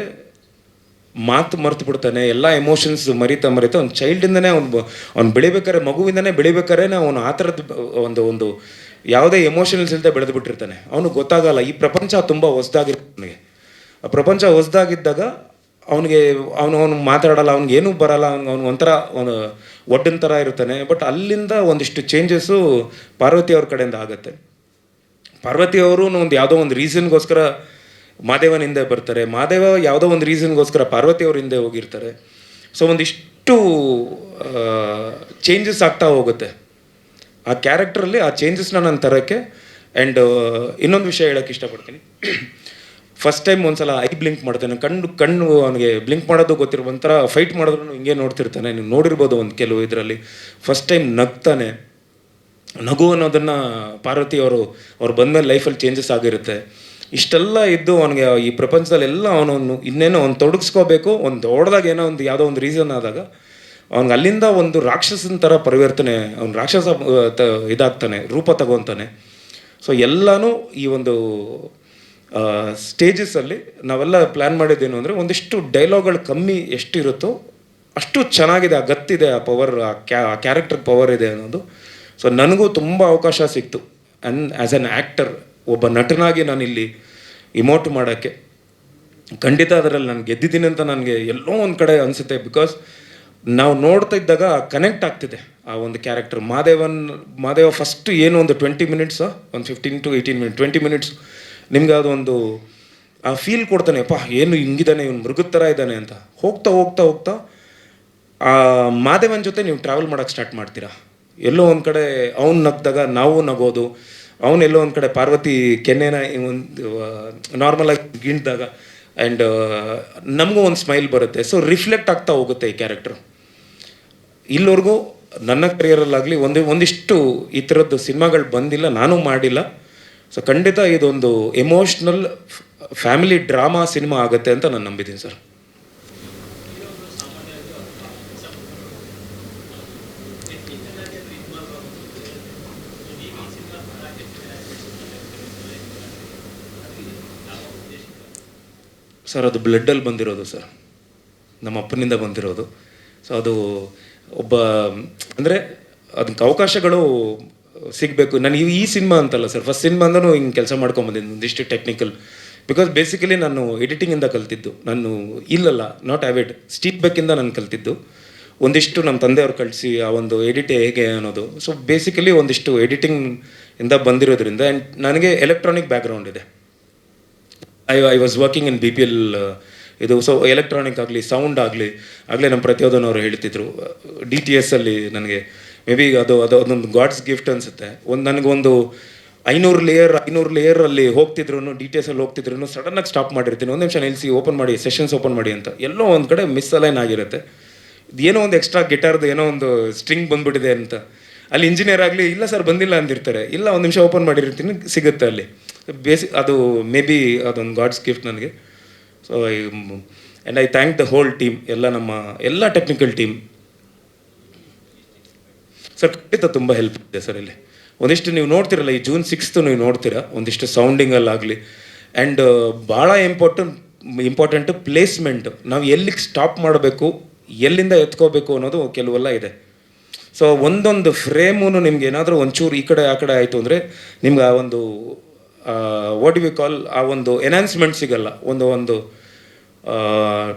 ಮಾತು ಮರ್ತು ಬಿಡ್ತಾನೆ, ಎಲ್ಲ ಎಮೋಷನ್ಸ್ ಮರಿತಾ ಅವ್ನು ಚೈಲ್ಡಿಂದನೇ ಅವ್ನು ಬೆಳಿಬೇಕಾರೆ, ಮಗುವಿಂದನೇ ಬೆಳಿಬೇಕಾರೆ ಅವನು ಆ ಥರದ್ದು ಒಂದು ಯಾವುದೇ ಎಮೋಷನಲ್ಸ್ ಇಲ್ಲದೆ ಬೆಳೆದು ಬಿಟ್ಟಿರ್ತಾನೆ. ಅವನು ಗೊತ್ತಾಗಲ್ಲ, ಈ ಪ್ರಪಂಚ ತುಂಬ ಹೊಸದಾಗಿರುತ್ತೆ ಅವನಿಗೆ. ಆ ಪ್ರಪಂಚ ಹೊಸದಾಗಿದ್ದಾಗ ಅವನು ಮಾತಾಡಲ್ಲ, ಏನೂ ಬರಲ್ಲ, ಅವನು ಒಂಥರ ಒಡ್ಡನ ಥರ ಇರ್ತಾನೆ. ಬಟ್ ಅಲ್ಲಿಂದ ಒಂದಿಷ್ಟು ಚೇಂಜಸ್ಸು ಪಾರ್ವತಿ ಅವ್ರ ಕಡೆಯಿಂದ ಆಗುತ್ತೆ. ಪಾರ್ವತಿ ಅವರು ಯಾವುದೋ ಒಂದು ರೀಸನ್ಗೋಸ್ಕರ ಮಾದೇವನ ಹಿಂದೆ ಬರ್ತಾರೆ, ಮಾದೇವ ಯಾವುದೋ ಒಂದು ರೀಸನ್ಗೋಸ್ಕರ ಪಾರ್ವತಿ ಅವ್ರ ಹಿಂದೆ ಹೋಗಿರ್ತಾರೆ. ಸೊ ಒಂದಿಷ್ಟು ಚೇಂಜಸ್ ಆಗ್ತಾ ಹೋಗುತ್ತೆ ಆ ಕ್ಯಾರೆಕ್ಟ್ರಲ್ಲಿ. ಆ ಚೇಂಜಸ್ನ ನಾನು ತರೋಕ್ಕೆ. ಆ್ಯಂಡ್ ಇನ್ನೊಂದು ವಿಷಯ ಹೇಳೋಕ್ಕೆ ಇಷ್ಟಪಡ್ತೀನಿ. ಫಸ್ಟ್ ಟೈಮ್ ಒಂದ್ಸಲ ಐ ಬ್ಲಿಂಕ್ ಮಾಡ್ತಾನೆ, ಕಣ್ಣು ಅವನಿಗೆ ಬ್ಲಿಂಕ್ ಮಾಡೋದು ಗೊತ್ತಿರೋ, ಒಂಥರ ಫೈಟ್ ಮಾಡಿದ್ರು ಹಿಂಗೆ ನೋಡ್ತಿರ್ತಾನೆ, ನೀವು ನೋಡಿರ್ಬೋದು ಒಂದು ಕೆಲವು ಇದರಲ್ಲಿ. ಫಸ್ಟ್ ಟೈಮ್ ನಗ್ತಾನೆ. ನಗು ಅನ್ನೋದನ್ನು ಪಾರ್ವತಿ ಅವ್ರು ಬಂದಮೇಲೆ ಲೈಫಲ್ಲಿ ಚೇಂಜಸ್ ಆಗಿರುತ್ತೆ. ಇಷ್ಟೆಲ್ಲ ಇದ್ದು ಅವನಿಗೆ ಈ ಪ್ರಪಂಚದಲ್ಲೆಲ್ಲ ಇನ್ನೇನೋ ಅವ್ನು ತೊಡಗಿಸ್ಕೋಬೇಕು, ಹೊಡೆದಾಗ ಯಾವುದೋ ಒಂದು ರೀಸನ್ ಆದಾಗ ಅವ್ನಿಗೆ ಅಲ್ಲಿಂದ ಒಂದು ರಾಕ್ಷಸನ ಥರ ಪರಿವರ್ತನೆ, ಅವ್ನು ರಾಕ್ಷಸ ಇದಾಗ್ತಾನೆ, ರೂಪ ತಗೊತಾನೆ. ಸೊ ಎಲ್ಲನೂ ಈ ಒಂದು ಸ್ಟೇಜಸಲ್ಲಿ ನಾವೆಲ್ಲ ಪ್ಲ್ಯಾನ್ ಮಾಡಿದ್ದೇನು ಅಂದರೆ ಒಂದಿಷ್ಟು ಡೈಲಾಗ್ಗಳು ಕಮ್ಮಿ ಎಷ್ಟಿರುತ್ತೋ ಅಷ್ಟು ಚೆನ್ನಾಗಿದೆ, ಆ ಗತ್ತಿದೆ, ಆ ಪವರ್, ಆ ಕ್ಯಾರೆಕ್ಟರ್ ಪವರ್ ಇದೆ ಅನ್ನೋದು. ಸೊ ನನಗೂ ತುಂಬ ಅವಕಾಶ ಸಿಕ್ತು ಆ್ಯಸ್ ಆ್ಯನ್ ಆ್ಯಕ್ಟರ್, ಒಬ್ಬ ನಟನಾಗಿ ನಾನು ಇಲ್ಲಿ ಇಮೋಟ್ ಮಾಡೋಕ್ಕೆ. ಖಂಡಿತ ಅದರಲ್ಲಿ ನಾನು ಗೆದ್ದಿದ್ದೀನಿ ಅಂತ ನನಗೆ ಎಲ್ಲೋ ಒಂದು ಕಡೆ ಅನಿಸುತ್ತೆ. ಬಿಕಾಸ್ ನಾವು ನೋಡ್ತಾ ಇದ್ದಾಗ ಕನೆಕ್ಟ್ ಆಗ್ತಿದೆ ಆ ಒಂದು ಕ್ಯಾರೆಕ್ಟರ್. ಮಾದೇವ ಫಸ್ಟು ಏನು ಒಂದು 20 ಮಿನಿಟ್ಸ್, ಒಂದು 15 to 18 ಮಿನಿಟ್ಸ್, 20 ಮಿನಿಟ್ಸ್ ನಿಮ್ಗೆ ಅದೊಂದು ಆ ಫೀಲ್ ಕೊಡ್ತಾನೆ, ಅಪ್ಪ ಏನು ಹಿಂಗಿದ್ದಾನೆ, ಇವನು ಮೃಗದ ಥರ ಇದ್ದಾನೆ ಅಂತ. ಹೋಗ್ತಾ ಹೋಗ್ತಾ ಹೋಗ್ತಾ ಆ ಮಾದೇವನ್ ಜೊತೆ ನೀವು ಟ್ರಾವೆಲ್ ಮಾಡೋಕ್ಕೆ ಸ್ಟಾರ್ಟ್ ಮಾಡ್ತೀರಾ. ಎಲ್ಲೋ ಒಂದು ಕಡೆ ಅವ್ನು ನಗ್ದಾಗ ನಾವು ನಗೋದು, ಅವನೆಲ್ಲೋ ಒಂದು ಕಡೆ ಪಾರ್ವತಿ ಕೆನ್ನೆನ ಒಂದು ನಾರ್ಮಲಾಗಿ ಗಿಂಡ್ದಾಗ ಆ್ಯಂಡ್ ನಮಗೂ ಒಂದು ಸ್ಮೈಲ್ ಬರುತ್ತೆ. ಸೊ ರಿಫ್ಲೆಕ್ಟ್ ಆಗ್ತಾ ಹೋಗುತ್ತೆ ಈ ಕ್ಯಾರೆಕ್ಟ್ರು. ಇಲ್ಲಿವರೆಗೂ ನನ್ನ ಕರಿಯರಲ್ಲಾಗಲಿ ಒಂದಿಷ್ಟು ಈ ಥರದ್ದು ಸಿನಿಮಾಗಳು ಬಂದಿಲ್ಲ, ನಾನು ಮಾಡಿಲ್ಲ. ಸೊ ಖಂಡಿತ ಇದೊಂದು ಎಮೋಷ್ನಲ್ ಫ್ಯಾಮಿಲಿ ಡ್ರಾಮಾ ಸಿನಿಮಾ ಆಗುತ್ತೆ ಅಂತ ನಾನು ನಂಬಿದ್ದೀನಿ ಸರ್. ಸರ್ ಅದು ಬ್ಲಡ್ಡಲ್ಲಿ ಬಂದಿರೋದು ಸರ್, ನಮ್ಮ ಅಪ್ಪನಿಂದ ಬಂದಿರೋದು. ಸೊ ಅದು ಒಬ್ಬ ಅಂದರೆ ಅದಕ್ಕೆ ಅವಕಾಶಗಳು ಸಿಗಬೇಕು. ನಾನು ಈ ಸಿನಿಮಾ ಅಂತಲ್ಲ ಸರ್, ಫಸ್ಟ್ ಸಿನಿಮಾ ಅಂದೂ ಹಿಂಗೆ ಕೆಲಸ ಮಾಡ್ಕೊಂಬಂದಿದ್ದು ಒಂದಿಷ್ಟು ಟೆಕ್ನಿಕಲ್. ಬಿಕಾಸ್ ಬೇಸಿಕಲಿ ನಾನು ಎಡಿಟಿಂಗಿಂದ ಕಲ್ತಿದ್ದು, ನಾನು ಇಲ್ಲಲ್ಲ ನಾಟ್ ಆ್ಯವಿಡ್ ಸ್ಟೀಪ್ ಬೆಕ್ಕಿಂದ ನಾನು ಕಲ್ತಿದ್ದು. ಒಂದಿಷ್ಟು ನಮ್ಮ ತಂದೆಯವ್ರು ಕಳಿಸಿ ಆ ಒಂದು ಎಡಿಟ್ ಹೇಗೆ ಅನ್ನೋದು. ಸೊ ಬೇಸಿಕಲಿ ಒಂದಿಷ್ಟು ಎಡಿಟಿಂಗ್ ಇಂದ ಬಂದಿರೋದ್ರಿಂದ ಆ್ಯಂಡ್ ನನಗೆ ಎಲೆಕ್ಟ್ರಾನಿಕ್ ಬ್ಯಾಕ್ಗ್ರೌಂಡ್ ಇದೆ. I was working in BPL ಇದು. ಸೊ ಎಲೆಕ್ಟ್ರಾನಿಕ್ ಆಗಲಿ ಸೌಂಡ್ ಆಗಲಿ ಆಗಲೇ ನಮ್ಮ ಪ್ರತಿಯೋಧನವರು ಹೇಳ್ತಿದ್ರು DTS ಅಲ್ಲಿ ನನಗೆ ಮೇ ಬಿ ಅದೊಂದು ಗಾಡ್ಸ್ ಗಿಫ್ಟ್ ಅನಿಸುತ್ತೆ. ನನಗೊಂದು 500 ಲೇಯರ್ ಅಲ್ಲಿ ಹೋಗ್ತಿದ್ರು, DTS ಅಲ್ಲಿ ಹೋಗ್ತಿದ್ರು, ಸಡನ್ನಾಗಿ ಸ್ಟಾಪ್ ಮಾಡಿರ್ತೀನಿ, ಒಂದು ನಿಮಿಷ ನಿಲ್ಲಿಸಿ ಓಪನ್ ಮಾಡಿ ಸೆಷನ್ಸ್ ಓಪನ್ ಮಾಡಿ ಅಂತ. ಎಲ್ಲೋ ಒಂದು ಕಡೆ ಮಿಸ್ ಅಲೈನ್ ಆಗಿರುತ್ತೆ. ಏನೋ ಒಂದು ಎಕ್ಸ್ಟ್ರಾ ಗಿಟಾರ್ದು ಏನೋ ಒಂದು ಸ್ಟ್ರಿಂಗ್ ಬಂದ್ಬಿಟ್ಟಿದೆ ಅಂತ. ಅಲ್ಲಿ ಇಂಜಿನಿಯರ್ ಆಗಲಿ ಇಲ್ಲ ಸರ್ ಬಂದಿಲ್ಲ ಅಂದಿರ್ತಾರೆ, ಇಲ್ಲ ಒಂದು ನಿಮಿಷ ಓಪನ್ ಮಾಡಿರ್ತೀನಿ ಸಿಗುತ್ತೆ ಅಲ್ಲಿ. ಅದು ಮೇ ಬಿ ಅದೊಂದು ಗಾಡ್ಸ್ ಗಿಫ್ಟ್ ನನಗೆ. So and I thank the whole team, ಎಲ್ಲ ಟೆಕ್ನಿಕಲ್ ಟೀಮ್ ಸರ್. ಖಂಡಿತ ತುಂಬ ಹೆಲ್ಪ್ ಇದೆ ಸರ್. ಇಲ್ಲಿ ಒಂದಿಷ್ಟು ನೀವು ನೋಡ್ತಿರಲ್ಲ, ಈ June 6th ನೀವು ನೋಡ್ತೀರಾ ಒಂದಿಷ್ಟು ಸೌಂಡಿಂಗಲ್ಲಾಗಲಿ ಆ್ಯಂಡ್ ಭಾಳ ಇಂಪಾರ್ಟೆಂಟು ಪ್ಲೇಸ್ಮೆಂಟು. ನಾವು ಎಲ್ಲಿಗೆ ಸ್ಟಾಪ್ ಮಾಡಬೇಕು, ಎಲ್ಲಿಂದ ಎತ್ಕೋಬೇಕು ಅನ್ನೋದು ಕೆಲವೆಲ್ಲ ಇದೆ. ಸೊ ಒಂದೊಂದು ಫ್ರೇಮು ನಿಮ್ಗೆ ಏನಾದರೂ ಒಂಚೂರು ಈ ಕಡೆ ಆ ಕಡೆ ಆಯಿತು ಅಂದರೆ ನಿಮ್ಗೆ ಆ ಒಂದು ವಾಟ್ ವಿ ಕಾಲ್ ಆ ಒಂದು ಎನ್ಹಾನ್ಸ್ಮೆಂಟ್ ಸಿಗಲ್ಲ. ಒಂದು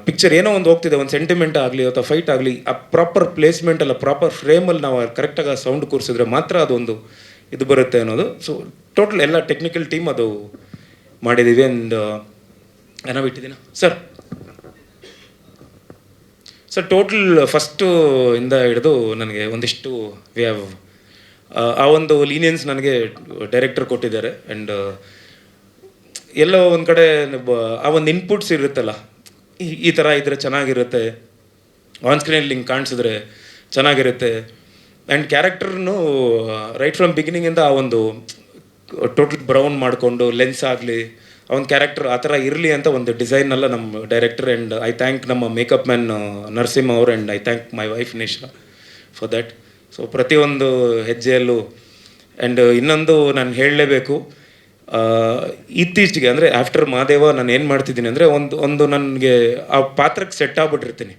ಪಿಕ್ಚರ್ ಏನೋ ಒಂದು ಹೋಗ್ತಿದೆ, ಒಂದು ಸೆಂಟಿಮೆಂಟ್ ಆಗಲಿ ಅಥವಾ ಫೈಟ್ ಆಗಲಿ, ಆ ಪ್ರಾಪರ್ ಪ್ಲೇಸ್ಮೆಂಟ್ ಅಲ್ಲ ಪ್ರಾಪರ್ ಫ್ರೇಮಲ್ಲಿ ನಾವು ಕರೆಕ್ಟಾಗಿ ಸೌಂಡ್ ಕೂರಿಸಿದ್ರೆ ಮಾತ್ರ ಅದೊಂದು ಇದು ಬರುತ್ತೆ ಅನ್ನೋದು. ಸೊ ಟೋಟಲ್ ಎಲ್ಲ ಟೆಕ್ನಿಕಲ್ ಟೀಮ್ ಅದು ಮಾಡಿದ್ದೀವಿ. ಆ್ಯಂಡ್ ಏನೋ ಬಿಟ್ಟಿದ್ದೀನ ಸರ್. ಟೋಟಲ್ ಫಸ್ಟು ಇಂದ ಹಿಡಿದು ನನಗೆ ಒಂದಿಷ್ಟು ವಿ ಹ್ಯಾವ್ ಆ ಒಂದು ಲೀನಿಯನ್ಸ್ ನನಗೆ ಡೈರೆಕ್ಟರ್ ಕೊಟ್ಟಿದ್ದಾರೆ. ಆ್ಯಂಡ್ ಎಲ್ಲೋ ಒಂದು ಕಡೆ ಆ ಒಂದು ಇನ್ಪುಟ್ಸ್ ಇರುತ್ತಲ್ಲ, ಈ ಥರ ಇದ್ದರೆ ಚೆನ್ನಾಗಿರುತ್ತೆ, ಆನ್ ಸ್ಕ್ರೀನಲ್ಲಿ ಹಿಂಗೆ ಕಾಣಿಸಿದ್ರೆ ಚೆನ್ನಾಗಿರುತ್ತೆ. ಆ್ಯಂಡ್ ಕ್ಯಾರೆಕ್ಟರ್ನು ರೈಟ್ ಫ್ರಮ್ ಬಿಗಿನಿಂಗಿಂದ ಆ ಒಂದು ಟೋಟಲ್ ಬ್ರೌನ್ ಮಾಡಿಕೊಂಡು ಲೆನ್ಸ್ ಆಗಲಿ ಆ ಒಂದು ಕ್ಯಾರೆಕ್ಟರ್ ಆ ಥರ ಇರಲಿ ಅಂತ ಒಂದು ಡಿಸೈನೆಲ್ಲ ನಮ್ಮ ಡೈರೆಕ್ಟರ್. ಆ್ಯಂಡ್ ಐ ಥ್ಯಾಂಕ್ ನಮ್ಮ ಮೇಕಪ್ ಮ್ಯಾನ್ ನರಸಿಂಹ ಅವರು and I thank my wife Nisha for that. So ಪ್ರತಿಯೊಂದು ಹೆಜ್ಜೆಯಲ್ಲೂ. ಆ್ಯಂಡ್ ಇನ್ನೊಂದು ನಾನು ಹೇಳಲೇಬೇಕು, ಇತ್ತೀಚೆಗೆ ಅಂದರೆ ಆಫ್ಟರ್ ಮಹಾದೇವ ನಾನು ಏನು ಮಾಡ್ತಿದ್ದೀನಿ ಅಂದರೆ ಒಂದು ನನಗೆ ಆ ಪಾತ್ರಕ್ಕೆ ಸೆಟ್ ಆಗ್ಬಿಟ್ಟಿರ್ತೀನಿ.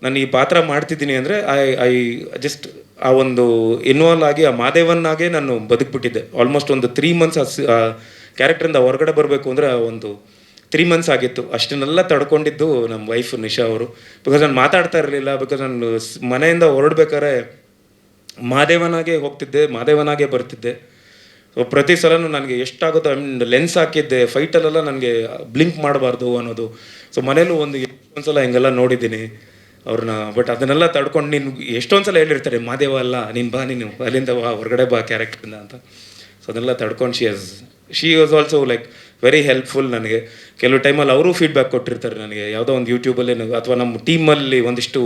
ನಾನು ಈ ಪಾತ್ರ ಮಾಡ್ತಿದ್ದೀನಿ ಅಂದರೆ ಐ ಜಸ್ಟ್ ಆ ಒಂದು ಇನ್ವಾಲ್ವ್ ಆಗಿ ಆ ಮಹಾದೇವನ್ನಾಗೆ ನಾನು ಬದುಕ್ಬಿಟ್ಟಿದ್ದೆ. ಆಲ್ಮೋಸ್ಟ್ ಒಂದು 3 months ಆ ಕ್ಯಾರೆಕ್ಟ್ರಿಂದ ಹೊರಗಡೆ ಬರಬೇಕು ಅಂದರೆ ಒಂದು 3 months ಆಗಿತ್ತು. ಅಷ್ಟನ್ನೆಲ್ಲ ತಡ್ಕೊಂಡಿದ್ದು ನಮ್ಮ ವೈಫ್ ನಿಶಾ ಅವರು. ಬಿಕಾಸ್ ನಾನು ಮಾತಾಡ್ತಾ ಇರಲಿಲ್ಲ. ಬಿಕಾಸ್ ನಾನು ಮನೆಯಿಂದ ಹೊರಡ್ಬೇಕಾದ್ರೆ ಮಹಾದೇವನಾಗೆ ಹೋಗ್ತಿದ್ದೆ, ಮಹಾದೇವನಾಗೆ ಬರ್ತಿದ್ದೆ. ಸೊ ಪ್ರತಿ ಸಲನೂ ನನಗೆ ಎಷ್ಟಾಗುತ್ತೋ ಲೆನ್ಸ್ ಹಾಕಿದ್ದೆ, ಫೈಟಲ್ಲೆಲ್ಲ ನನಗೆ ಬ್ಲಿಂಕ್ ಮಾಡಬಾರ್ದು ಅನ್ನೋದು. ಸೊ ಮನೇಲೂ ಒಂದ್ಸಲ ಹಿಂಗೆಲ್ಲ ನೋಡಿದ್ದೀನಿ ಅವ್ರನ್ನ. ಬಟ್ ಅದನ್ನೆಲ್ಲ ತಡ್ಕೊಂಡು ನೀನು ಎಷ್ಟೊಂದು ಸಲ ಹೇಳಿರ್ತಾರೆ ಮಹಾದೇವ ಅಲ್ಲ ನೀನು ಬಾ, ನೀನು ಅಲ್ಲಿಂದ ಬಾ, ಹೊರಗಡೆ ಬಾ ಕ್ಯಾರೆಕ್ಟ್ರಿಂದ ಅಂತ. ಸೊ ಅದನ್ನೆಲ್ಲ ತಡ್ಕೊಂಡು she was also like very helpful ನನಗೆ. ಕೆಲವು ಟೈಮಲ್ಲಿ ಅವರು ಫೀಡ್ಬ್ಯಾಕ್ ಕೊಟ್ಟಿರ್ತಾರೆ ನನಗೆ, ಯಾವುದೋ ಒಂದು ಯೂಟ್ಯೂಬಲ್ಲಿ ಅಥವಾ ನಮ್ಮ ಟೀಮಲ್ಲಿ ಒಂದಿಷ್ಟು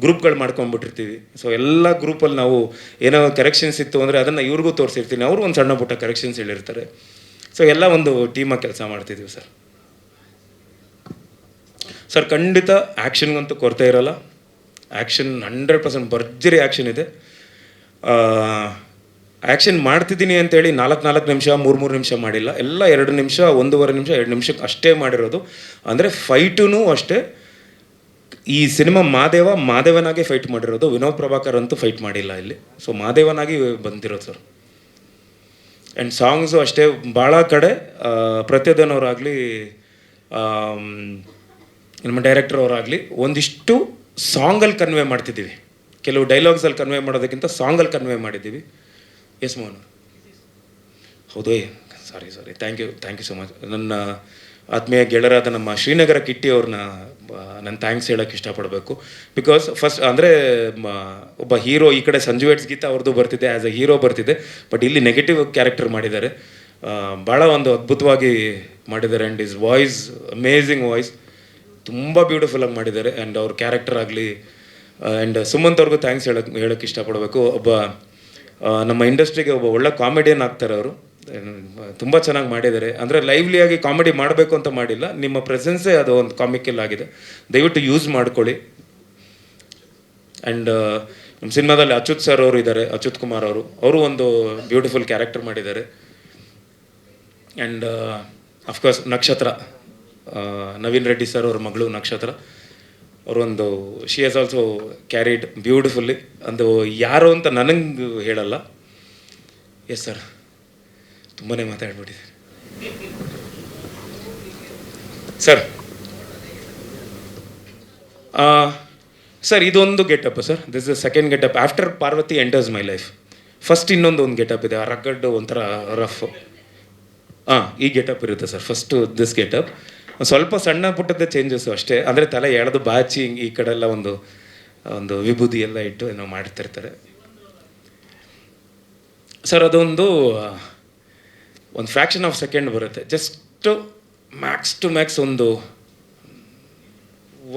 ಗ್ರೂಪ್ಗಳು ಮಾಡ್ಕೊಂಡ್ಬಿಟ್ಟಿರ್ತೀವಿ. ಸೊ ಎಲ್ಲ ಗ್ರೂಪಲ್ಲಿ ನಾವು ಏನೋ ಕರೆಕ್ಷನ್ಸ್ ಇತ್ತು ಅಂದರೆ ಅದನ್ನು ಇವ್ರಿಗೂ ತೋರಿಸಿರ್ತೀನಿ, ಅವರು ಒಂದು ಸಣ್ಣ ಪುಟ್ಟ ಕರೆಕ್ಷನ್ಸ್ ಹೇಳಿರ್ತಾರೆ. ಸೊ ಎಲ್ಲ ಒಂದು ಟೀಮಾಗಿ ಕೆಲಸ ಮಾಡ್ತಿದ್ದೀವಿ ಸರ್. ಖಂಡಿತ ಆ್ಯಕ್ಷನ್ಗಂತೂ ಕೊರತೆ ಇರೋಲ್ಲ. ಆ್ಯಕ್ಷನ್ 100% ಭರ್ಜರಿ ಆ್ಯಕ್ಷನ್ ಇದೆ. ಆ್ಯಕ್ಷನ್ ಮಾಡ್ತಿದ್ದೀನಿ ಅಂತೇಳಿ 4 ನಿಮಿಷ 3 ನಿಮಿಷ ಮಾಡಿಲ್ಲ. ಎಲ್ಲ 2 ನಿಮಿಷ 1.5 ನಿಮಿಷ 2 ನಿಮಿಷಕ್ಕೆ ಅಷ್ಟೇ ಮಾಡಿರೋದು. ಅಂದರೆ ಫೈಟೂ ಅಷ್ಟೇ. ಈ ಸಿನಿಮಾ ಮಾದೇವನಾಗೆ ಫೈಟ್ ಮಾಡಿರೋದು. ವಿನೋದ್ ಪ್ರಭಾಕರ್ ಅಂತೂ ಫೈಟ್ ಮಾಡಿಲ್ಲ ಇಲ್ಲಿ. ಸೊ ಮಾದೇವನಾಗಿ ಬಂದಿರೋದು ಸರ್. ಆ್ಯಂಡ್ ಸಾಂಗ್ಸು ಅಷ್ಟೇ. ಭಾಳ ಕಡೆ ಪ್ರತ್ಯೇಧನ್ ಅವರಾಗಲಿ ನಮ್ಮ ಡೈರೆಕ್ಟರ್ ಅವರಾಗಲಿ ಒಂದಿಷ್ಟು ಸಾಂಗಲ್ಲಿ ಕನ್ವೆ ಮಾಡ್ತಿದ್ದೀವಿ. ಕೆಲವು ಡೈಲಾಗ್ಸಲ್ಲಿ ಕನ್ವೆ ಮಾಡೋದಕ್ಕಿಂತ ಸಾಂಗಲ್ಲಿ ಕನ್ವೆ ಮಾಡಿದ್ದೀವಿ. ಎಸ್ ಮೋಹನ್, ಹೌದು sorry thank you so much. ನನ್ನ ಆತ್ಮೀಯ ಗೆಳೆಯರಾದ ನಮ್ಮ ಶ್ರೀನಗರ ಕಿಟ್ಟಿ ಅವ್ರನ್ನ ನಾನು ಥ್ಯಾಂಕ್ಸ್ ಹೇಳೋಕ್ಕೆ ಇಷ್ಟಪಡಬೇಕು. ಬಿಕಾಸ್ ಫಸ್ಟ್ ಅಂದರೆ ಒಬ್ಬ ಹೀರೋ ಈ ಕಡೆ ಸಂಜು ವೆಟ್ಸ್ ಗೀತಾ ಅವ್ರದ್ದು ಬರ್ತಿದೆ, ಆ್ಯಸ್ ಅ ಹೀರೋ ಬರ್ತಿದೆ, ಬಟ್ ಇಲ್ಲಿ ನೆಗೆಟಿವ್ ಕ್ಯಾರೆಕ್ಟರ್ ಮಾಡಿದ್ದಾರೆ. ಭಾಳ ಒಂದು ಅದ್ಭುತವಾಗಿ ಮಾಡಿದ್ದಾರೆ. And is voice amazing voice, ತುಂಬ ಬ್ಯೂಟಿಫುಲ್ಲಾಗಿ ಮಾಡಿದ್ದಾರೆ. ಆ್ಯಂಡ್ ಅವ್ರ ಕ್ಯಾರೆಕ್ಟರ್ ಆಗಲಿ, ಆ್ಯಂಡ್ ಸುಮಂತ್ ಅವ್ರಿಗೂ ಥ್ಯಾಂಕ್ಸ್ ಹೇಳೋಕ್ಕೆ ಇಷ್ಟಪಡಬೇಕು. ಒಬ್ಬ ನಮ್ಮ ಇಂಡಸ್ಟ್ರಿಗೆ ಒಬ್ಬ ಒಳ್ಳೆ ಕಾಮಿಡಿಯನ್ ಆಗ್ತಾರೆ ಅವರು. ತುಂಬ ಚೆನ್ನಾಗಿ ಮಾಡಿದ್ದಾರೆ. ಅಂದರೆ ಲೈವ್ಲಿಯಾಗಿ ಕಾಮಿಡಿ ಮಾಡಬೇಕು ಅಂತ ಮಾಡಿಲ್ಲ, ನಿಮ್ಮ ಪ್ರೆಸೆನ್ಸೇ ಅದು ಒಂದು ಕಾಮಿಕಲ್ ಆಗಿದೆ, ದಯವಿಟ್ಟು ಯೂಸ್ ಮಾಡ್ಕೊಳ್ಳಿ. ಆ್ಯಂಡ್ ನಮ್ಮ ಸಿನಿಮಾದಲ್ಲಿ ಅಚ್ಯುತ್ ಸರ್ ಅವರು ಇದ್ದಾರೆ, ಅಚ್ಯುತ್ ಕುಮಾರ್ ಅವರು ಒಂದು ಬ್ಯೂಟಿಫುಲ್ ಕ್ಯಾರೆಕ್ಟರ್ ಮಾಡಿದ್ದಾರೆ. ಆ್ಯಂಡ್ ಅಫ್ಕೋರ್ಸ್ ನಕ್ಷತ್ರ, ನವೀನ್ ರೆಡ್ಡಿ ಸರ್ ಅವ್ರ ಮಗಳು ನಕ್ಷತ್ರ, ಅವರೊಂದು she has also carried beautifully. ಅದು ಯಾರು ಅಂತ ನನಗೆ ಹೇಳಲ್ಲ. ಎಸ್ ಸರ್, ತುಂಬಾ ಮಾತಾಡ್ಬಿಟ್ಟಿದೆ ಸರ್. ಸರ್ ಇದೊಂದು getup sir, this is second getup after Parvati enters my life. First ಇನ್ನೊಂದು ಗೆಟಪ್ ಇದೆ, ಆ ರಗಡ್ ಒಂಥರ ರಫ್. ಈ ಗೆಟಪ್ ಇರುತ್ತೆ ಸರ್. ಫಸ್ಟು ದಿಸ್ ಗೆಟಪ್ ಸ್ವಲ್ಪ ಸಣ್ಣ ಪುಟ್ಟದ್ದೇ ಚೇಂಜಸ್ಸು ಅಷ್ಟೇ. ಅಂದರೆ ತಲೆ ಎಳೆದು ಬಾಚಿ ಈ ಕಡೆ ಎಲ್ಲ ಒಂದು ವಿಭೂತಿ ಎಲ್ಲ ಇಟ್ಟು ಏನೋ ಮಾಡ್ತಿರ್ತಾರೆ ಸರ್. ಅದೊಂದು ಫ್ರ್ಯಾಕ್ಷನ್ ಆಫ್ ಸೆಕೆಂಡ್ ಬರುತ್ತೆ, ಜಸ್ಟ್ ಮ್ಯಾಕ್ಸ್ ಟು ಮ್ಯಾಕ್ಸ್ ಒಂದು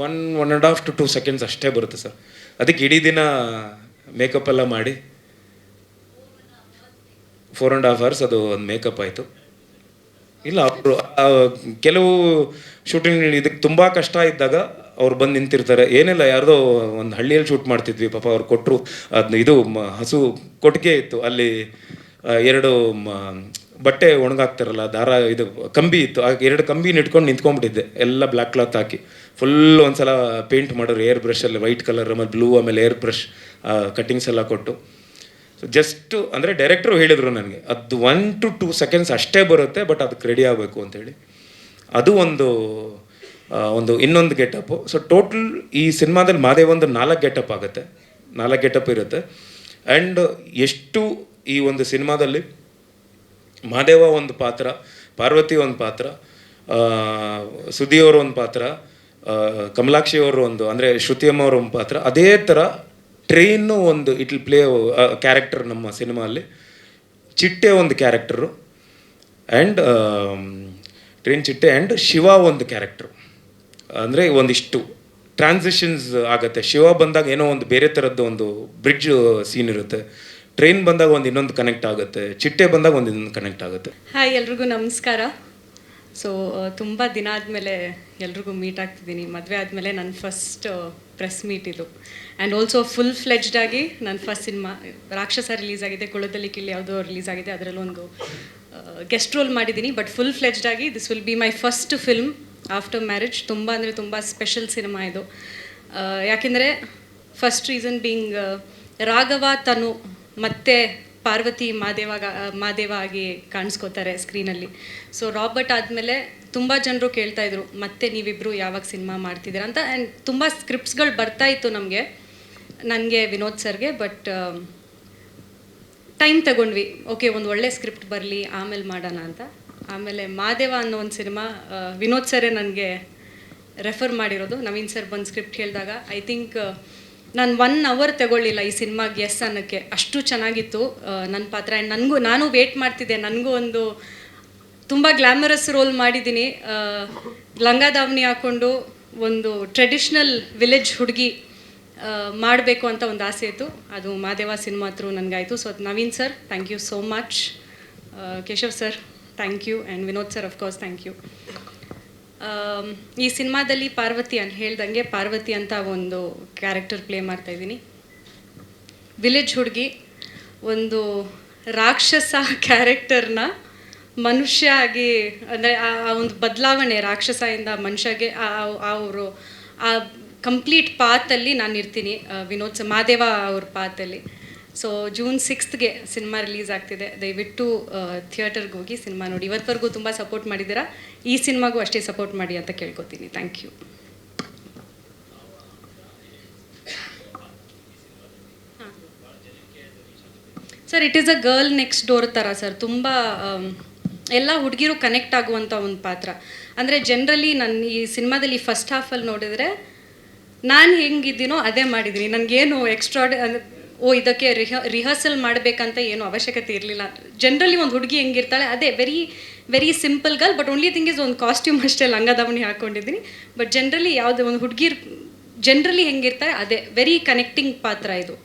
1.5 to 2 seconds ಅಷ್ಟೇ ಬರುತ್ತೆ ಸರ್. ಅದಕ್ಕೆ ಇಡೀ ದಿನ ಮೇಕಪ್ ಎಲ್ಲ ಮಾಡಿ 4.5 hours ಅದು ಒಂದು ಮೇಕಪ್ ಆಯಿತು. ಇಲ್ಲ, ಅವರು ಕೆಲವು ಶೂಟಿಂಗ್ ಇದಕ್ಕೆ ತುಂಬ ಕಷ್ಟ ಇದ್ದಾಗ ಅವ್ರು ಬಂದು ನಿಂತಿರ್ತಾರೆ. ಏನಿಲ್ಲ, ಯಾರ್ದೋ ಒಂದು ಹಳ್ಳಿಯಲ್ಲಿ ಶೂಟ್ ಮಾಡ್ತಿದ್ವಿ, ಪಾಪ ಅವ್ರು ಕೊಟ್ಟರು. ಅದು ಇದು ಹಸು ಕೊಟ್ಟಿಗೆ ಇತ್ತು, ಅಲ್ಲಿ 2 ಬಟ್ಟೆ ಒಣಗಾಕ್ತಾರಲ್ಲ, ದಾರ, ಇದು ಕಂಬಿ ಇತ್ತು. ಆ 2 ಕಂಬಿನ ಇಟ್ಕೊಂಡು ನಿಂತ್ಕೊಂಡ್ಬಿಟ್ಟಿದ್ದೆ, ಎಲ್ಲ ಬ್ಲ್ಯಾಕ್ ಕ್ಲಾತ್ ಹಾಕಿ. ಫುಲ್ ಒಂದ್ಸಲ ಪೇಂಟ್ ಮಾಡೋರು ಏರ್ ಬ್ರಷಲ್ಲಿ, ವೈಟ್ ಕಲರ್, ಆಮೇಲೆ ಬ್ಲೂ, ಆಮೇಲೆ ಏರ್ ಬ್ರಷ್ ಕಟ್ಟಿಂಗ್ಸ್ ಎಲ್ಲ ಕೊಟ್ಟು. ಸೊ ಜಸ್ಟು ಅಂದರೆ ಡೈರೆಕ್ಟ್ರು ಹೇಳಿದರು ನನಗೆ, ಅದು 1 to 2 seconds ಅಷ್ಟೇ ಬರುತ್ತೆ, ಬಟ್ ಅದಕ್ಕೆ ರೆಡಿ ಆಗಬೇಕು ಅಂತೇಳಿ. ಅದು ಒಂದು ಇನ್ನೊಂದು ಗೆಟಪ್ಪು. ಸೊ ಟೋಟಲ್ ಈ ಸಿನಿಮಾದಲ್ಲಿ ಮಾದೇವ ಒಂದು 4 ಗೆಟಪ್ ಆಗುತ್ತೆ, 4 ಗೆಟಪ್ ಇರುತ್ತೆ. ಆ್ಯಂಡ್ ಎಷ್ಟು ಈ ಒಂದು ಸಿನಿಮಾದಲ್ಲಿ ಮಾದೇವ ಒಂದು ಪಾತ್ರ, ಪಾರ್ವತಿ ಒಂದು ಪಾತ್ರ, ಸುದಿಯವರು ಒಂದು ಪಾತ್ರ, ಕಮಲಾಕ್ಷಿ ಅವರು ಒಂದು, ಅಂದರೆ ಶ್ರುತಿಯಮ್ಮ ಅವರು ಒಂದು ಪಾತ್ರ, ಅದೇ ಥರ ಟ್ರೈನು ಒಂದು ಇಟ್ ವಿಲ್ ಪ್ಲೇ ಕ್ಯಾರೆಕ್ಟರ್ ನಮ್ಮ ಸಿನಿಮಾಲ್ಲಿ. ಚಿಟ್ಟೆ ಒಂದು ಕ್ಯಾರೆಕ್ಟರು, ಆ್ಯಂಡ್ ಟ್ರೈನ್ ಚಿಟ್ಟೆ ಆ್ಯಂಡ್ ಶಿವ ಒಂದು ಕ್ಯಾರೆಕ್ಟ್ರು. ಅಂದರೆ ಒಂದಿಷ್ಟು ಟ್ರಾನ್ಸಿಷನ್ಸ್ ಆಗುತ್ತೆ. ಶಿವ ಬಂದಾಗ ಏನೋ ಒಂದು ಬೇರೆ ಥರದ್ದು ಒಂದು ಬ್ರಿಡ್ಜ್ ಸೀನ್ ಇರುತ್ತೆ, ಟ್ರೈನ್ ಬಂದಾಗ ಒಂದು ಇನ್ನೊಂದು ಕನೆಕ್ಟ್ ಆಗುತ್ತೆ, ಚಿಟ್ಟೆ ಬಂದಾಗ ಒಂದು ಇನ್ನೊಂದು ಕನೆಕ್ಟ್ ಆಗುತ್ತೆ. ಹಾಯ್, ಎಲ್ರಿಗೂ ನಮಸ್ಕಾರ. ಸೊ ತುಂಬ ದಿನ ಆದಮೇಲೆ ಎಲ್ರಿಗೂ ಮೀಟ್ ಆಗ್ತಿದ್ದೀನಿ. ಮದುವೆ ಆದಮೇಲೆ ನನ್ನ ಫಸ್ಟ್ ಪ್ರೆಸ್ ಮೀಟ್ ಇದು. ಆ್ಯಂಡ್ ಆಲ್ಸೋ ಫುಲ್ ಫ್ಲೆಜ್ಡಾಗಿ ನನ್ನ ಫಸ್ಟ್ ಸಿನಿಮಾ ರಾಕ್ಷಸ ರಿಲೀಸ್ ಆಗಿದೆ, ಕುಳದಲ್ಲಿ ಕಿಲ್ಲಿ ಯಾವುದೋ ರಿಲೀಸ್ ಆಗಿದೆ, ಅದರಲ್ಲೊಂದು ಗೆಸ್ಟ್ ರೋಲ್ ಮಾಡಿದ್ದೀನಿ. ಬಟ್ ಫುಲ್ ಫ್ಲೆಜ್ಡಾಗಿ this will be my first film after marriage. ತುಂಬ ಅಂದರೆ ತುಂಬ ಸ್ಪೆಷಲ್ ಸಿನಿಮಾ ಇದು. ಯಾಕೆಂದರೆ first reason being Raghava Tanu ಮತ್ತು ಪಾರ್ವತಿ ಮಾದೇವ ಆಗಿ ಕಾಣಿಸ್ಕೋತಾರೆ ಸ್ಕ್ರೀನಲ್ಲಿ. ಸೊ ರಾಬರ್ಟ್ ಆದಮೇಲೆ ತುಂಬ ಜನರು ಕೇಳ್ತಾಯಿದ್ರು, ಮತ್ತೆ ನೀವಿಬ್ಬರು ಯಾವಾಗ ಸಿನಿಮಾ ಮಾಡ್ತಿದ್ದೀರಾ ಅಂತ. ಆ್ಯಂಡ್ ತುಂಬ ಸ್ಕ್ರಿಪ್ಟ್ಸ್ಗಳು ಬರ್ತಾಯಿತ್ತು ನನಗೆ ವಿನೋದ್ ಸರ್ಗೆ. ಬಟ್ ಟೈಮ್ ತಗೊಂಡ್ವಿ, ಓಕೆ ಒಂದು ಒಳ್ಳೆ ಸ್ಕ್ರಿಪ್ಟ್ ಬರಲಿ ಆಮೇಲೆ ಮಾಡೋಣ ಅಂತ. ಆಮೇಲೆ ಮಾದೇವ ಅನ್ನೋ ಒಂದು ಸಿನಿಮಾ ವಿನೋದ್ ಸರೇ ನನಗೆ ರೆಫರ್ ಮಾಡಿರೋದು. ನವೀನ್ ಸರ್ ಬಂದು ಸ್ಕ್ರಿಪ್ಟ್ ಹೇಳಿದಾಗ ಐ ಥಿಂಕ್ ನಾನು 1 hour ತಗೊಳ್ಳಿಲ್ಲ ಈ ಸಿನಿಮಾಗೆ ಎಸ್ ಅನ್ನೋಕ್ಕೆ, ಅಷ್ಟು ಚೆನ್ನಾಗಿತ್ತು ನನ್ನ ಪಾತ್ರ. ಆ್ಯಂಡ್ ನಾನು ವೇಟ್ ಮಾಡ್ತಿದ್ದೆ, ನನಗೂ ಒಂದು ತುಂಬ ಗ್ಲ್ಯಾಮರಸ್ ರೋಲ್ ಮಾಡಿದ್ದೀನಿ. ಲಂಗ ದಾವಣಿ ಹಾಕ್ಕೊಂಡು ಒಂದು ಟ್ರೆಡಿಷ್ನಲ್ ವಿಲೇಜ್ ಹುಡುಗಿ ಮಾಡಬೇಕು ಅಂತ ಒಂದು ಆಸೆ ಇತ್ತು. ಅದು ಮಾದೇವ ಸಿನಿಮಾ ಥ್ರೂ ನನಗಾಯಿತು. So Naveen sir thank you so much, Keshav sir thank you, and Vinod sir of course thank you. ಈ ಸಿನಿಮಾದಲ್ಲಿ ಪಾರ್ವತಿ ಅಂತ ಹೇಳ್ದಂಗೆ ಪಾರ್ವತಿ ಅಂತ ಒಂದು ಕ್ಯಾರೆಕ್ಟರ್ ಪ್ಲೇ ಮಾಡ್ತಾಯಿದ್ದೀನಿ. ವಿಲೇಜ್ ಹುಡುಗಿ ಒಂದು ರಾಕ್ಷಸ ಕ್ಯಾರೆಕ್ಟರ್ನ ಮನುಷ್ಯ ಆಗಿ, ಅಂದರೆ ಆ ಒಂದು ಬದಲಾವಣೆ ರಾಕ್ಷಸದಿಂದ ಮನುಷ್ಯಗೆ ಅವರು ಆ ಕಂಪ್ಲೀಟ್ ಪಾತಲ್ಲಿ ನಾನು ಇರ್ತೀನಿ, ವಿನೋದ್ ಮಾದೇವ ಅವ್ರ ಪಾತಲ್ಲಿ. So June 6th cinema release ಆಗ್ತಿದೆ. ದಯವಿಟ್ಟು ಥಿಯೇಟರ್ಗೆ ಹೋಗಿ ಸಿನಿಮಾ ನೋಡಿ. ಇವತ್ತವರೆಗೂ ತುಂಬ ಸಪೋರ್ಟ್ ಮಾಡಿದ್ದೀರಾ, ಈ ಸಿನಿಮಾಗೂ ಅಷ್ಟೇ ಸಪೋರ್ಟ್ ಮಾಡಿ ಅಂತ ಕೇಳ್ಕೊತೀನಿ. Thank you. Sir, it is a girl next door ಥರ ಸರ್. ತುಂಬ ಎಲ್ಲ ಹುಡುಗಿರು ಕನೆಕ್ಟ್ ಆಗುವಂಥ ಒಂದು ಪಾತ್ರ. ಅಂದರೆ ಜನರಲಿ ನನ್ನ ಈ ಸಿನಿಮಾದಲ್ಲಿ ಫಸ್ಟ್ ಹಾಫಲ್ಲಿ ನೋಡಿದರೆ ನಾನು ಹೆಂಗಿದ್ದೀನೋ ಅದೇ ಮಾಡಿದ್ದೀನಿ. ನನಗೇನು ಎಕ್ಸ್ಟ್ರಾ ಅಂದರೆ ಇದಕ್ಕೆ ರಿಹರ್ಸಲ್ ಮಾಡಬೇಕಂತ ಏನು ಅವಶ್ಯಕತೆ ಇರಲಿಲ್ಲ. ಜನರಲಿ ಒಂದು ಹುಡುಗಿ ಹೆಂಗಿರ್ತಾಳೆ ಅದೇ very very simple girl, but only thing is ಒಂದು ಕಾಸ್ಟ್ಯೂಮ್ ಅಷ್ಟೇ, ಲಂಗ ದಾವಣಿ ಹಾಕ್ಕೊಂಡಿದ್ದೀನಿ. ಬಟ್ ಜನರಲಿ ಯಾವುದೇ ಒಂದು ಹುಡುಗಿ ಜನರಲಿ ಹೆಂಗಿರ್ತಾರೆ ಅದೇ ವೆರಿ ಕನೆಕ್ಟಿಂಗ್ ಪಾತ್ರ ಇದು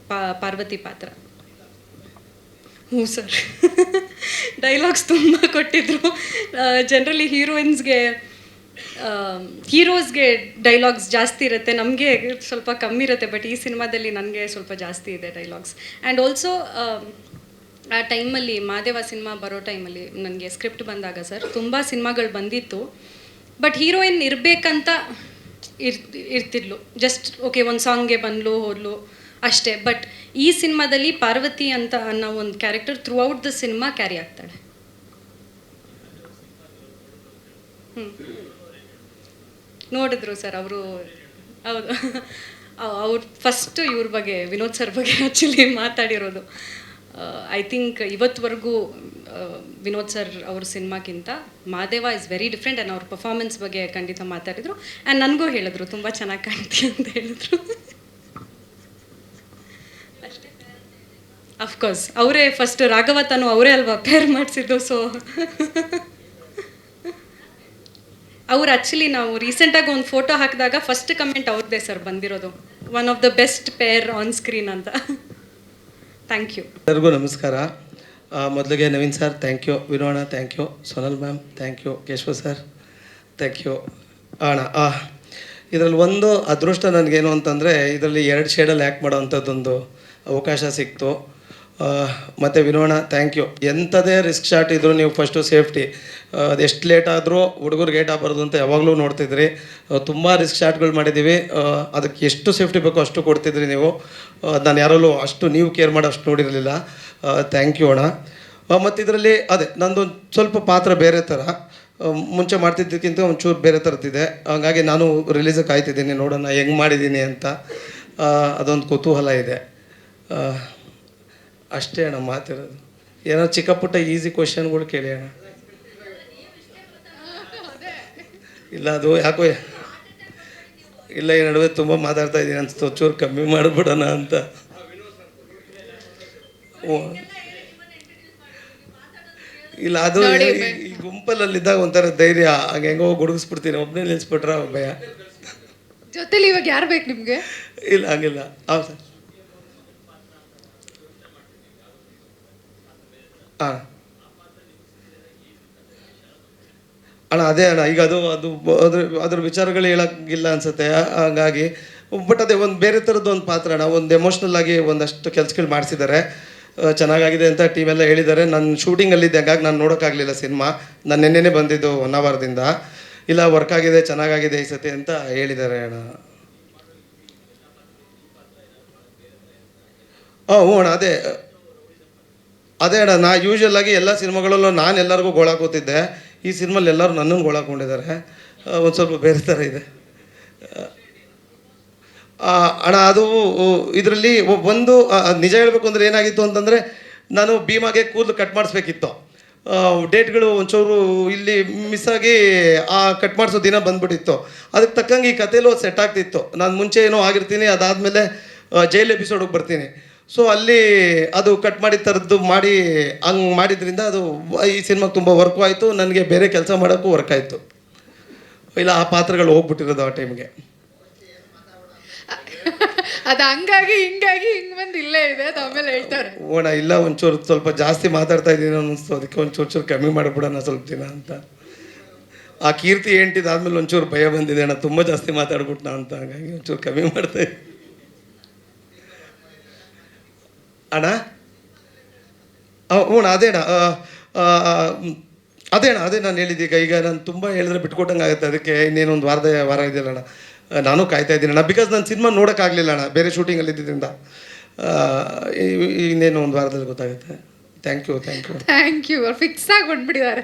ಪಾರ್ವತಿ ಪಾತ್ರ. ಹ್ಞೂ ಸರ್, ಡೈಲಾಗ್ಸ್ ತುಂಬ ಕೊಟ್ಟಿದ್ರು. ಜನರಲಿ ಹೀರೋಸ್ಗೆ ಡೈಲಾಗ್ಸ್ ಜಾಸ್ತಿ ಇರುತ್ತೆ, ನಮಗೆ ಸ್ವಲ್ಪ ಕಮ್ಮಿ ಇರುತ್ತೆ. ಬಟ್ ಈ ಸಿನಿಮಾದಲ್ಲಿ ನನಗೆ ಸ್ವಲ್ಪ ಜಾಸ್ತಿ ಇದೆ ಡೈಲಾಗ್ಸ್. ಆ್ಯಂಡ್ ಆಲ್ಸೋ ಆ ಟೈಮಲ್ಲಿ ಮಾದೇವ ಸಿನಿಮಾ ಬರೋ ಟೈಮಲ್ಲಿ ನನಗೆ ಸ್ಕ್ರಿಪ್ಟ್ ಬಂದಾಗ ಸರ್ ತುಂಬ ಸಿನಿಮಾಗಳು ಬಂದಿತ್ತು, ಬಟ್ ಹೀರೋಯಿನ್ ಇರಬೇಕಂತ ಇರ್ತಿದ್ಲು. ಜಸ್ಟ್ ಓಕೆ ಒಂದು ಸಾಂಗ್ಗೆ ಬಂದ್ಲು ಹೋದ್ಲು ಅಷ್ಟೇ. ಬಟ್ ಈ ಸಿನಿಮಾದಲ್ಲಿ ಪಾರ್ವತಿ ಅಂತ ಅನ್ನೋ ಒಂದು character throughout the cinema carry ಆಗ್ತಾಳೆ. ನೋಡಿದ್ರು ಸರ್ ಅವರು. ಹೌದು, ಅವ್ರು ಫಸ್ಟು ಇವ್ರ ಬಗ್ಗೆ, ವಿನೋದ್ ಸರ್ ಬಗ್ಗೆ ಆ್ಯಕ್ಚುಲಿ ಮಾತಾಡಿರೋದು. ಐ ಥಿಂಕ್ ಇವತ್ತುವರೆಗೂ ವಿನೋದ್ ಸರ್ ಅವ್ರ ಸಿನಿಮಾಗಿಂತ Madeva is very different. And ಅವ್ರ ಪರ್ಫಾರ್ಮೆನ್ಸ್ ಬಗ್ಗೆ ಖಂಡಿತ ಮಾತಾಡಿದರು. ಆ್ಯಂಡ್ ನನಗೂ ಹೇಳಿದ್ರು ತುಂಬ ಚೆನ್ನಾಗಿ ಕಾಣ್ತೀವಿ ಅಂತ ಹೇಳಿದ್ರು. ಅಷ್ಟೇ, ಅಫ್ಕೋರ್ಸ್ ಅವರೇ ಫಸ್ಟ್ ರಾಘವತನು ಅವರೇ ಅಲ್ವಾ ಪೇರ್ ಮಾಡಿಸಿದ್ದು. ಸೊ ಅವ್ರು ಆ್ಯಕ್ಚುಲಿ ನಾವು ರೀಸೆಂಟಾಗಿ ಒಂದು ಫೋಟೋ ಹಾಕಿದಾಗ ಫಸ್ಟ್ ಕಮೆಂಟ್ ಅವ್ರದ್ದೇ ಸರ್ ಬಂದಿರೋದು, one of the best pair on screen ಅಂತ. Thank you. ಎಲ್ಲರಿಗೂ ನಮಸ್ಕಾರ. ಮೊದಲಿಗೆ ನವೀನ್ ಸರ್ ಥ್ಯಾಂಕ್ ಯು, ವಿನೋಣ thank you, Sonal ma'am thank you, Keshava sir thank you. ಅಣ್ಣ ಇದರಲ್ಲಿ ಒಂದು ಅದೃಷ್ಟ ನನಗೇನು ಅಂತಂದರೆ ಇದರಲ್ಲಿ 2 ಶೇಡಲ್ಲಿ ಆ್ಯಕ್ಟ್ ಮಾಡೋವಂಥದ್ದೊಂದು ಅವಕಾಶ ಸಿಕ್ತು. ಮತ್ತು ವಿನೋಣ ಥ್ಯಾಂಕ್ ಯು. ಎಂಥದೇ ರಿಸ್ಕ್ ಶಾಟ್ ಇದ್ದರೂ ನೀವು ಫಸ್ಟು ಸೇಫ್ಟಿ, ಅದೆಷ್ಟು ಲೇಟ್ ಆದರೂ ಹುಡುಗರು ಗೇಟ್ ಆಗಬಾರ್ದು ಅಂತ ಯಾವಾಗಲೂ ನೋಡ್ತಿದ್ರಿ. ತುಂಬ ರಿಸ್ಕ್ ಶಾಟ್ಗಳು ಮಾಡಿದ್ದೀವಿ, ಅದಕ್ಕೆ ಎಷ್ಟು ಸೇಫ್ಟಿ ಬೇಕೋ ಅಷ್ಟು ಕೊಡ್ತಿದ್ರಿ ನೀವು. ನಾನು ಯಾರಲ್ಲೂ ಅಷ್ಟು ನೀವು ಕೇರ್ ಮಾಡೋ ಅಷ್ಟು ನೋಡಿರಲಿಲ್ಲ. ಥ್ಯಾಂಕ್ ಯು ಅಣ್ಣ. ಮತ್ತು ಇದರಲ್ಲಿ ಅದೇ ನಂದೊಂದು ಸ್ವಲ್ಪ ಪಾತ್ರ ಬೇರೆ ಥರ, ಮುಂಚೆ ಮಾಡ್ತಿದ್ದಕ್ಕಿಂತ ಒಂಚೂರು ಬೇರೆ ಥರದ್ದಿದೆ. ಹಾಗಾಗಿ ನಾನು ರಿಲೀಸಿಗೆ ಕಾಯ್ತಿದ್ದೀನಿ, ನೋಡೋಣ ಹೆಂಗೆ ಮಾಡಿದ್ದೀನಿ ಅಂತ. ಅದೊಂದು ಕುತೂಹಲ ಇದೆ ಅಷ್ಟೇ ಅಣ್ಣ ಮಾತಿರೋದು. ಏನೋ ಚಿಕ್ಕ ಪುಟ್ಟ ಈಸಿ ಕ್ವಶನ್ಗಳು ಕೇಳಿ ಅಣ್ಣ. ಇಲ್ಲ ಅದು ಯಾಕೋ ಇಲ್ಲ, ಈ ನಡುವೆ ತುಂಬ ಮಾತಾಡ್ತಾ ಇದ್ದೀನಿ ಅನ್ಸ್ತು, ಚೂರು ಕಮ್ಮಿ ಮಾಡಿಬಿಡೋಣ ಅಂತ. ಇಲ್ಲ ಅದು ಈ ಗುಂಪಲ್ಲಿದ್ದಾಗ ಒಂಥರ ಧೈರ್ಯ, ಹಂಗೆ ಹೆಂಗೋ ಗುಡುಗಿಸ್ಬಿಡ್ತೀನಿ, ಒಬ್ಬನೇ ನಿಲ್ಲಿಸ್ಬಿಟ್ರ ಭಯ. ಜೊತೆಲಿ ಇವಾಗ ಯಾರು ಬೇಕು ನಿಮಗೆ? ಇಲ್ಲ ಹಂಗಿಲ್ಲ. ಹೌದು ಸರ್. ಹಾಂ ಅಣ್ಣ ಅದೇ ಅಣ್ಣ, ಈಗ ಅದ್ರ ವಿಚಾರಗಳು ಹೇಳೋಕ್ಕಿಲ್ಲ ಅನಿಸುತ್ತೆ. ಹಾಗಾಗಿ ಬಟ್ ಅದೇ ಒಂದು ಬೇರೆ ಥರದ್ದು ಒಂದು ಪಾತ್ರ ಅಣ್ಣ. ಒಂದು ಎಮೋಷ್ನಲ್ ಆಗಿ ಒಂದಷ್ಟು ಕೆಲಸಗಳು ಮಾಡಿಸಿದ್ದಾರೆ, ಚೆನ್ನಾಗಾಗಿದೆ ಅಂತ ಟೀಮೆಲ್ಲ ಹೇಳಿದ್ದಾರೆ. ನಾನು ಶೂಟಿಂಗಲ್ಲಿದ್ದೆ, ಹಂಗಾಗಿ ನಾನು ನೋಡೋಕ್ಕಾಗಲಿಲ್ಲ ಸಿನಿಮಾ. ನಾನು ನೆನ್ನೆನೇ ಬಂದಿದ್ದು 1 ಅವರ್ದಿಂದ. ಇಲ್ಲ ವರ್ಕ್ ಆಗಿದೆ, ಚೆನ್ನಾಗಾಗಿದೆ ಈ ಸತಿ ಅಂತ ಹೇಳಿದ್ದಾರೆ ಅಣ್ಣ. ಹ್ಞೂ ಅಣ್ಣ ಅದೇ ಅಣ್ಣ, ಯೂಶ್ವಲ್ ಆಗಿ ಎಲ್ಲ ಸಿನಿಮಾಗಳಲ್ಲೂ ನಾನು ಎಲ್ಲರಿಗೂ ಗೋಳಾಕೋತಿದ್ದೆ. ಈ ಸಿನಿಮಾಲ್ಲಿ ಎಲ್ಲರೂ ನನ್ನನ್ನು ಗೋಳಾಕೊಂಡಿದ್ದಾರೆ. ಒಂದು ಸ್ವಲ್ಪ ಬೇರೆ ಥರ ಇದೆ ಅಣ್ಣ. ಅದು ಇದರಲ್ಲಿ ಒಂದು ನಿಜ ಹೇಳಬೇಕು ಅಂದರೆ ಏನಾಗಿತ್ತು ಅಂತಂದರೆ, ನಾನು ಭೀಮಾಗೆ ಕೂದಲು ಕಟ್ ಮಾಡಿಸ್ಬೇಕಿತ್ತು. ಡೇಟ್ಗಳು ಒಂಚೂರು ಇಲ್ಲಿ ಮಿಸ್ ಆಗಿ ಆ ಕಟ್ ಮಾಡಿಸೋ ದಿನ ಬಂದುಬಿಟ್ಟಿತ್ತು. ಅದಕ್ಕೆ ತಕ್ಕಂಗೆ ಈ ಕಥೆಯಲ್ಲೂ ಸೆಟ್ ಆಗ್ತಿತ್ತು. ನಾನು ಮುಂಚೆ ಏನೋ ಆಗಿರ್ತೀನಿ, ಅದಾದಮೇಲೆ ಜೈಲ್ ಎಪಿಸೋಡಿಗೆ ಬರ್ತೀನಿ. ಸೊ ಅಲ್ಲಿ ಅದು ಕಟ್ ಮಾಡಿದ ಥರದ್ದು ಮಾಡಿ ಹಂಗೆ ಮಾಡಿದ್ರಿಂದ ಅದು ಈ ಸಿನಿಮಾಗೆ ತುಂಬ ವರ್ಕು ಆಯಿತು. ನನಗೆ ಬೇರೆ ಕೆಲಸ ಮಾಡೋಕ್ಕೂ ವರ್ಕ್ ಆಯಿತು. ಇಲ್ಲ ಆ ಪಾತ್ರಗಳು ಹೋಗ್ಬಿಟ್ಟಿರೋದು ಆ ಟೈಮ್ಗೆ. ಅದು ಹಂಗಾಗಿ ಹಿಂಗೆ ಬಂದು ಇಲ್ಲೇ ಇದೆ, ಅದು ಆಮೇಲೆ ಹೇಳ್ತಾರೆ. ಓಣ ಇಲ್ಲ ಒಂಚೂರು ಸ್ವಲ್ಪ ಜಾಸ್ತಿ ಮಾತಾಡ್ತಾ ಇದ್ದೀನಿ ಅನ್ನಿಸ್ತು, ಅದಕ್ಕೆ ಒಂಚೂರು ಕಮ್ಮಿ ಮಾಡಿಬಿಡೋಣ ಸ್ವಲ್ಪ ದಿನ ಅಂತ. ಆ ಕೀರ್ತಿ ಆದಮೇಲೆ ಒಂಚೂರು ಭಯ ಬಂದಿದೆ ಅಣ್ಣ, ತುಂಬ ಜಾಸ್ತಿ ಮಾತಾಡ್ಬಿಟ್ನಾ ಅಂತ. ಹಾಗಾಗಿ ಒಂಚೂರು ಕಮ್ಮಿ ಮಾಡ್ತಾ ಅಣ್ಣ. ಹ್ಞೂ ಅದೇ ಅಣ್ಣ ಅದೇ ನಾನು ಹೇಳಿದ್ದೀಗ. ಈಗ ನಾನು ತುಂಬ ಹೇಳಿದ್ರೆ ಬಿಟ್ಕೊಟ್ಟಂಗೆ ಆಗುತ್ತೆ, ಅದಕ್ಕೆ ಇನ್ನೇನೊಂದು ವಾರ ಇದೆಯಲ್ಲ ಅಣ್ಣ, ನಾನು ಕಾಯ್ತಾ ಇದ್ದೀನಿ ಅಣ್ಣ. ಬಿಕಾಸ್ ನಾನು ಸಿನಿಮಾ ನೋಡೋಕ್ಕಾಗಲಿಲ್ಲ ಅಣ್ಣ, ಬೇರೆ ಶೂಟಿಂಗಲ್ಲಿ ಇದ್ದಿದ್ದರಿಂದ. ಇನ್ನೇನು ಒಂದು ವಾರದಲ್ಲಿ ಗೊತ್ತಾಗುತ್ತೆ. ಥ್ಯಾಂಕ್ ಯು ಫಿಕ್ಸ್ ಆಗಿ ಬಂದ್ಬಿಟ್ಟಿದ್ದಾರೆ.